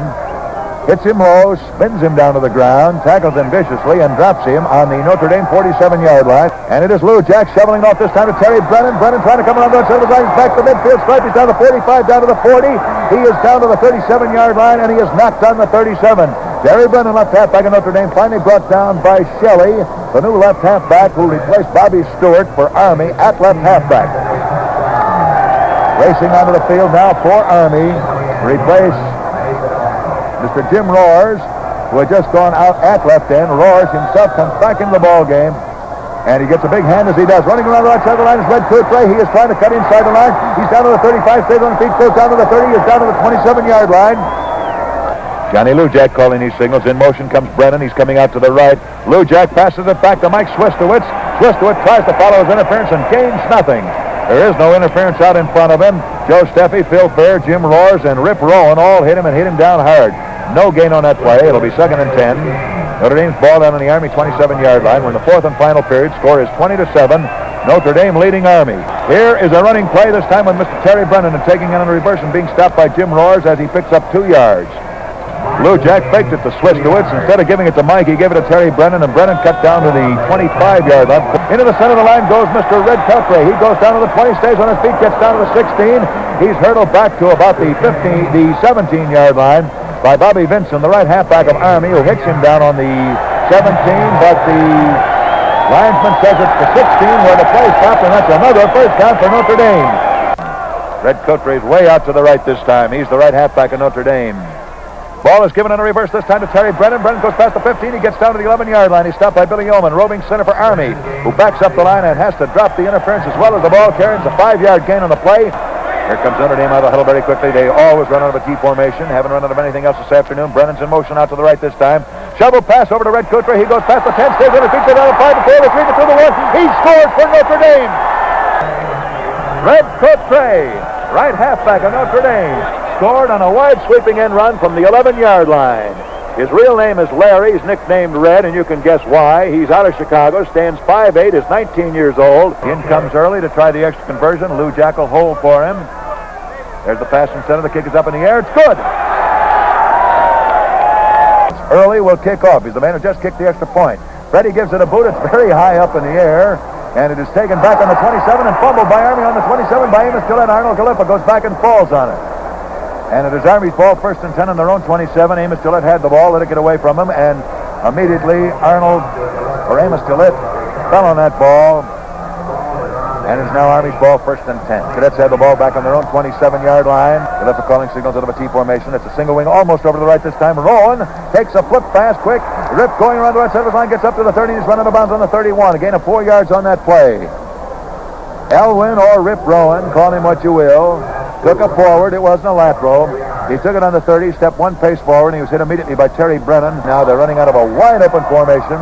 Hits him low, spins him down to the ground, tackles him viciously, and drops him on the Notre Dame 47-yard line. And it is Lou Jack shoveling off this time to Terry Brennan. Brennan trying to come around the outside of the line, back to the midfield stripe. He's down to 45, down to the 40. He is down to the 37-yard line, and he is knocked on the 37. Terry Brennan, left halfback of Notre Dame, finally brought down by Shelley, the new left halfback who replaced Bobby Stewart for Army at left halfback. Racing onto the field now for Army, replace Mr. Jim Roars, who had just gone out at left end. Roars himself comes back into the ball game, and he gets a big hand as he does. Running around the right side of the line is Red Blaik. He is trying to cut inside the line. He's down to the 35, stays on the feet, goes down to the 30. He is down to the 27-yard line. Johnny Lou Jack calling these signals. In motion comes Brennan. He's coming out to the right. Lou Jack passes it back to Mike Swistowitz. Swistowitz tries to follow his interference and gains nothing. There is no interference out in front of him. Joe Seffy, Phil Fair, Jim Roars, and Rip Rowen all hit him and hit him down hard. No gain on that play. It'll be 2nd and 10. Notre Dame's ball down on the Army 27-yard line. We're in the fourth and final period. Score is 20-7. Notre Dame leading Army. Here is a running play, this time with Mr. Terry Brennan, and taking it on a reverse and being stopped by Jim Roars as he picks up 2 yards. Lou Jack faked it to Swistowitz. Instead of giving it to Mike, he gave it to Terry Brennan, and Brennan cut down to the 25-yard line. Into the center of the line goes Mr. Red Blaik. He goes down to the 20, stays on his feet, gets down to the 16. He's hurdled back to about the 17-yard line by Bobby Vinson, the right halfback of Army, who hits him down on the 17, but the linesman says it's the 16 where the play stopped, and that's another first down for Notre Dame. Red Blaik is way out to the right this time. He's the right halfback of Notre Dame. Ball is given on a reverse this time to Terry Brennan. Brennan goes past the 15. He gets down to the 11-yard line. He's stopped by Billy Yeoman, roving center for Army, who backs up the line and has to drop the interference as well as the ball carries. A 5-yard gain on the play. Here comes Notre Dame out of the huddle very quickly. They always run out of a T formation. Haven't run out of anything else this afternoon. Brennan's in motion out to the right this time. Shovel pass over to Red Blaik. He goes past the 10, stays on his feet, goes down to 5, to 4, to 3, to 2, to 1. He scores for Notre Dame. Red Blaik, right halfback of Notre Dame, scored on a wide sweeping end run from the 11-yard line. His real name is Larry. He's nicknamed Red, and you can guess why. He's out of Chicago, stands 5'8", is 19 years old. In comes early to try the extra conversion. Lou Jack will hold for him. There's the pass from center. The kick is up in the air. It's good. Early will kick off. He's the man who just kicked the extra point. Freddie gives it a boot. It's very high up in the air, and it is taken back on the 27 and fumbled by Army on the 27 by Amos Gillette. Arnold Gallipa goes back and falls on it. And it is Army's ball, first and 10 on their own 27. Amos Gillette had the ball, let it get away from him, and immediately Amos Gillette fell on that ball, and it is now Army's ball, first and 10. Cadets have the ball back on their own 27-yard line. Gillette calling signals out of a T formation. It's a single wing, almost over to the right this time. Rowen takes a flip pass, quick. Rip going around the right side of his line, gets up to the 30. He's running out of bounds on the 31. A gain of 4 yards on that play. Elwin or Rip Rowen, call him what you will, took it forward. It wasn't a lateral. He took it on the 30, stepped one pace forward, and he was hit immediately by Terry Brennan. Now they're running out of a wide-open formation.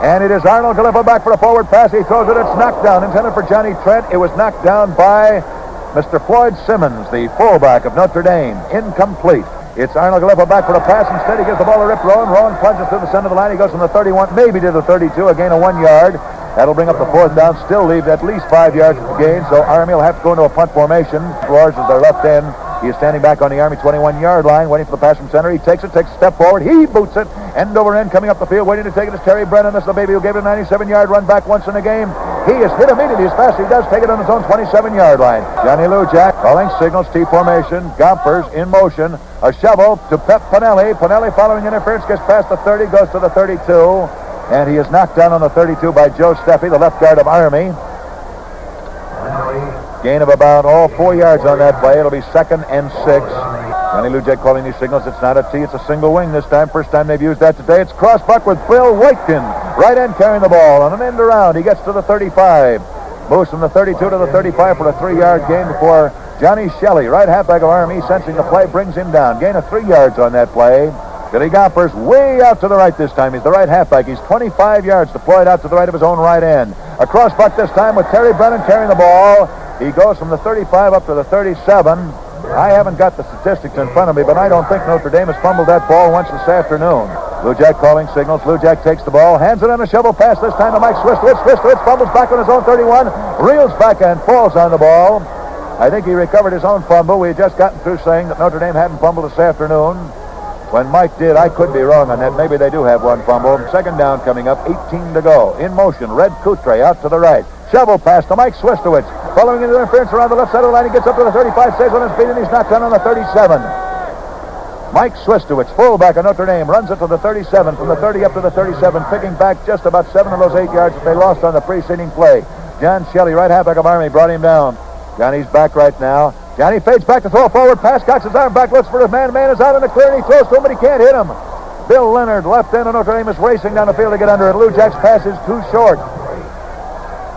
And it is Arnold Gallipa back for a forward pass. He throws it. It's knocked down. Intended for Johnny Trent. It was knocked down by Mr. Floyd Simmons, the fullback of Notre Dame. Incomplete. It's Arnold Gallipa back for a pass. Instead, he gives the ball to Rip Rowen. Rowen plunges through the center of the line. He goes from the 31, maybe to the 32, a gain of 1 yard. That'll bring up the fourth down. Still leave at least 5 yards of gain, so Army will have to go into a punt formation. Roars is their left end. He is standing back on the Army 21-yard line, waiting for the pass from center. He takes it, takes a step forward. He boots it, end over end, coming up the field, waiting to take it is Terry Brennan. This is the baby who gave it a 97-yard run back once in the game. He is hit immediately as fast as he does take it on his own 27-yard line. Johnny Lou Jack calling signals, T formation. Gompers in motion. A shovel to Pep Pinelli. Pinelli following interference, gets past the 30, goes to the 32. And he is knocked down on the 32 by Joe Seffy, the left guard of Army. Gain of about 4 yards on that play. It'll be 2nd and 6. Johnny Lou Jack calling these signals. It's not a T, it's a single wing this time. First time they've used that today. It's crossbuck with Bill Waitkin. Right end carrying the ball on an end around. He gets to the 35. Moves from the 32 to the 35 for a 3-yard gain before Johnny Shelley, right halfback of Army, sensing the play, brings him down. Gain of 3 yards on that play. Billy Gompers way out to the right this time. He's the right halfback. He's 25 yards deployed out to the right of his own right end. A crossbuck this time with Terry Brennan carrying the ball. He goes from the 35 up to the 37. I haven't got the statistics in front of me, but I don't think Notre Dame has fumbled that ball once this afternoon. Lou Jack calling signals. Lou Jack takes the ball, hands it on a shovel pass this time to Mike Swistowitz. Swistowitz fumbles back on his own 31, reels back and falls on the ball. I think he recovered his own fumble. We had just gotten through saying that Notre Dame hadn't fumbled this afternoon. When Mike did, I could be wrong on that. Maybe they do have one fumble. Second down coming up, 18 to go. In motion, Red Blaik out to the right. Shovel pass to Mike Swistowitz. Following into interference around the left side of the line, he gets up to the 35, stays on his feet, and he's knocked down on the 37. Mike Swistowitz, fullback of Notre Dame, runs it to the 37, from the 30 up to the 37, picking back just about 7 of those 8 yards that they lost on the preceding play. John Shelley, right halfback of Army, brought him down. Johnny's back right now. Johnny fades back to throw a forward pass, cocks his arm back, looks for his man. Man is out in the clear, and he throws to him, but he can't hit him. Bill Leonard, left end of Notre Dame, is racing down the field to get under it. Lou Jack's pass is too short.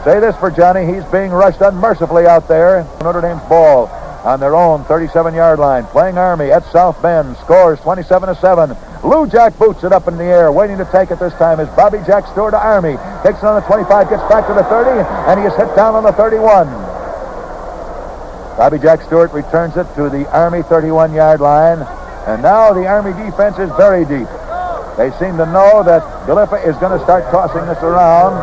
Say this for Johnny, he's being rushed unmercifully out there. Notre Dame's ball on their own 37-yard line. Playing Army at South Bend, scores 27-7. Lou Jack boots it up in the air. Waiting to take it this time is Bobby Jack Stewart of Army. Takes it on the 25, gets back to the 30, and he is hit down on the 31. Bobby Jack Stewart returns it to the Army 31-yard line. And now the Army defense is very deep. They seem to know that Gallipa is going to start tossing this around.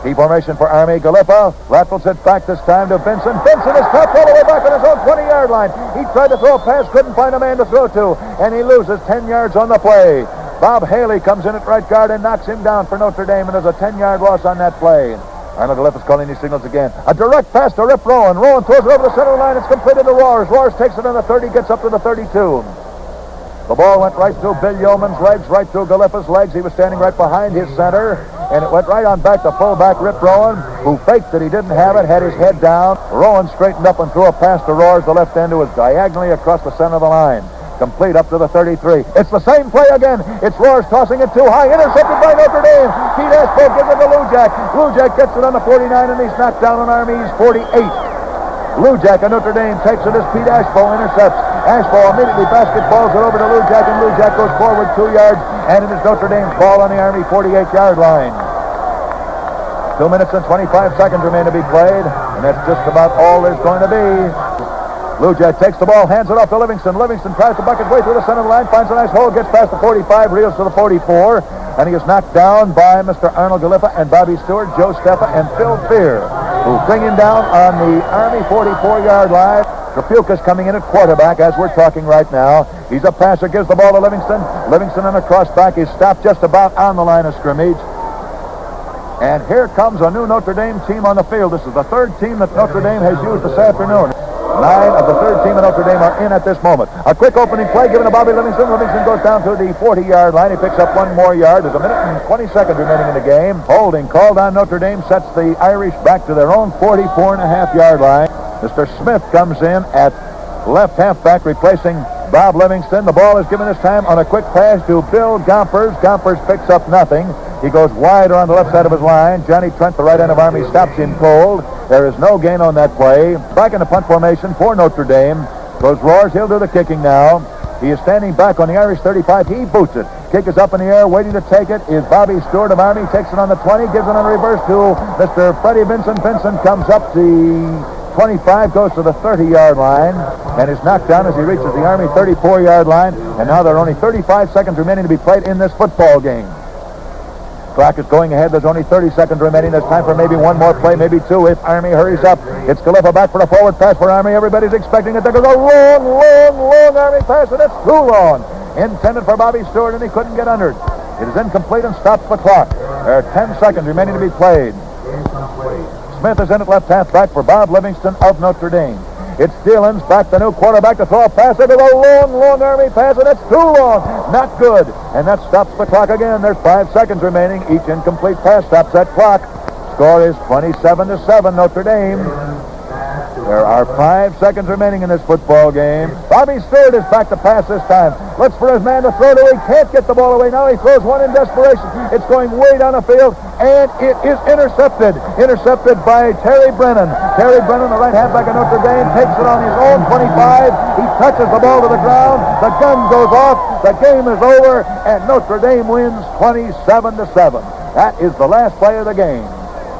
Key formation for Army. Gallipa rattles it back this time to Vincent. Vincent is trapped all the way back on his own 20-yard line. He tried to throw a pass, couldn't find a man to throw to, and he loses 10 yards on the play. Bob Haley comes in at right guard and knocks him down for Notre Dame, and there's a 10-yard loss on that play. Arnold Gallipa's calling these signals again. A direct pass to Rip Rowen. Rowen throws it over the center line. It's completed to Roars. Roars takes it on the 30, gets up to the 32. The ball went right through Bill Yeoman's legs, right through Gallipa's legs. He was standing right behind his center, and it went right on back to fullback Rip Rowen, who faked that he didn't have it, had his head down. Rowen straightened up and threw a pass to Roars. The left end was diagonally across the center of the line. Complete up to the 33. It's the same play again. It's Roars tossing it too high. Intercepted by Notre Dame. Pete Ashbo gives it to Lou Jack. Lou Jack gets it on the 49, and he's knocked down on Army's 48. Lou Jack of Notre Dame takes it as Pete Ashbo intercepts. Ashbo immediately basketballs it over to Lou Jack, and Lou Jack goes forward 2 yards, and it is Notre Dame's ball on the Army 48-yard line. 2 minutes and 25 seconds remain to be played, and that's just about all there's going to be. Lou Jack takes the ball, hands it off to Livingston. Livingston tries to buck his way through the center of the line, finds a nice hole, gets past the 45, reels to the 44, and he is knocked down by Mr. Arnold Gallipa and Bobby Stewart, Joe Seffy, and Phil Fear, who bring him down on the Army 44-yard line. Trapuka's coming in at quarterback as we're talking right now. He's a passer, gives the ball to Livingston. Livingston on a crossback. He's stopped just about on the line of scrimmage. And here comes a new Notre Dame team on the field. This is the third team that Notre Dame has used this afternoon. 9 of the third team of Notre Dame are in at this moment. A quick opening play given to Bobby Livingston. Livingston goes down to the 40-yard line. He picks up one more yard. There's a minute and 20 seconds remaining in the game. Holding called on Notre Dame sets the Irish back to their own 44.5-yard line. Mr. Smith comes in at left halfback, replacing Bob Livingston. The ball is given this time on a quick pass to Bill Gompers. Gompers picks up nothing. He goes wide around the left side of his line. Johnny Trent, the right end of Army, stops him cold. There is no gain on that play. Back in the punt formation for Notre Dame. Goes Roars. He'll do the kicking now. He is standing back on the Irish 35. He boots it. Kick is up in the air. Waiting to take it is Bobby Stewart of Army. Takes it on the 20. Gives it on the reverse to Mr. Freddie Vincent. Vincent comes up the 25, goes to the 30-yard line, and is knocked down as he reaches the Army 34-yard line. And now there are only 35 seconds remaining to be played in this football game. Clock is going ahead. There's only 30 seconds remaining. There's time for maybe one more play, maybe two, if Army hurries up. It's Gallipa back for a forward pass for Army. Everybody's expecting it. There goes a long Army pass, and it's too long. Intended for Bobby Stewart, and he couldn't get under it. It is incomplete and stops the clock. There are 10 seconds remaining to be played. Smith is in at left halfback for Bob Livingston of Notre Dame. It's Dillon's back, the new quarterback, to throw a pass. There's a long Army pass, and it's too long. Not good. And that stops the clock again. There's 5 seconds remaining. Each incomplete pass stops that clock. Score is 27-7, Notre Dame. There are 5 seconds remaining in this football game. Bobby Stewart is back to pass this time. Looks for his man to throw to. He can't get the ball away. Now he throws one in desperation. It's going way down the field, and it is intercepted. Intercepted by Terry Brennan. Terry Brennan, the right halfback of Notre Dame, takes it on his own 25. He touches the ball to the ground. The gun goes off. The game is over, and Notre Dame wins 27-7. That is the last play of the game.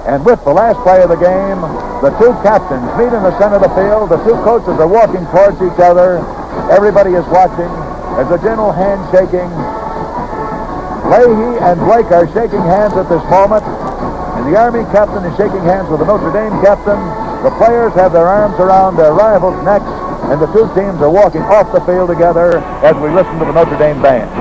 And with the last play of the game, the two captains meet in the center of the field. The two coaches are walking towards each other. Everybody is watching. There's a gentle handshaking. Leahy and Blaik are shaking hands at this moment. And the Army captain is shaking hands with the Notre Dame captain. The players have their arms around their rivals' necks. And the two teams are walking off the field together as we listen to the Notre Dame band.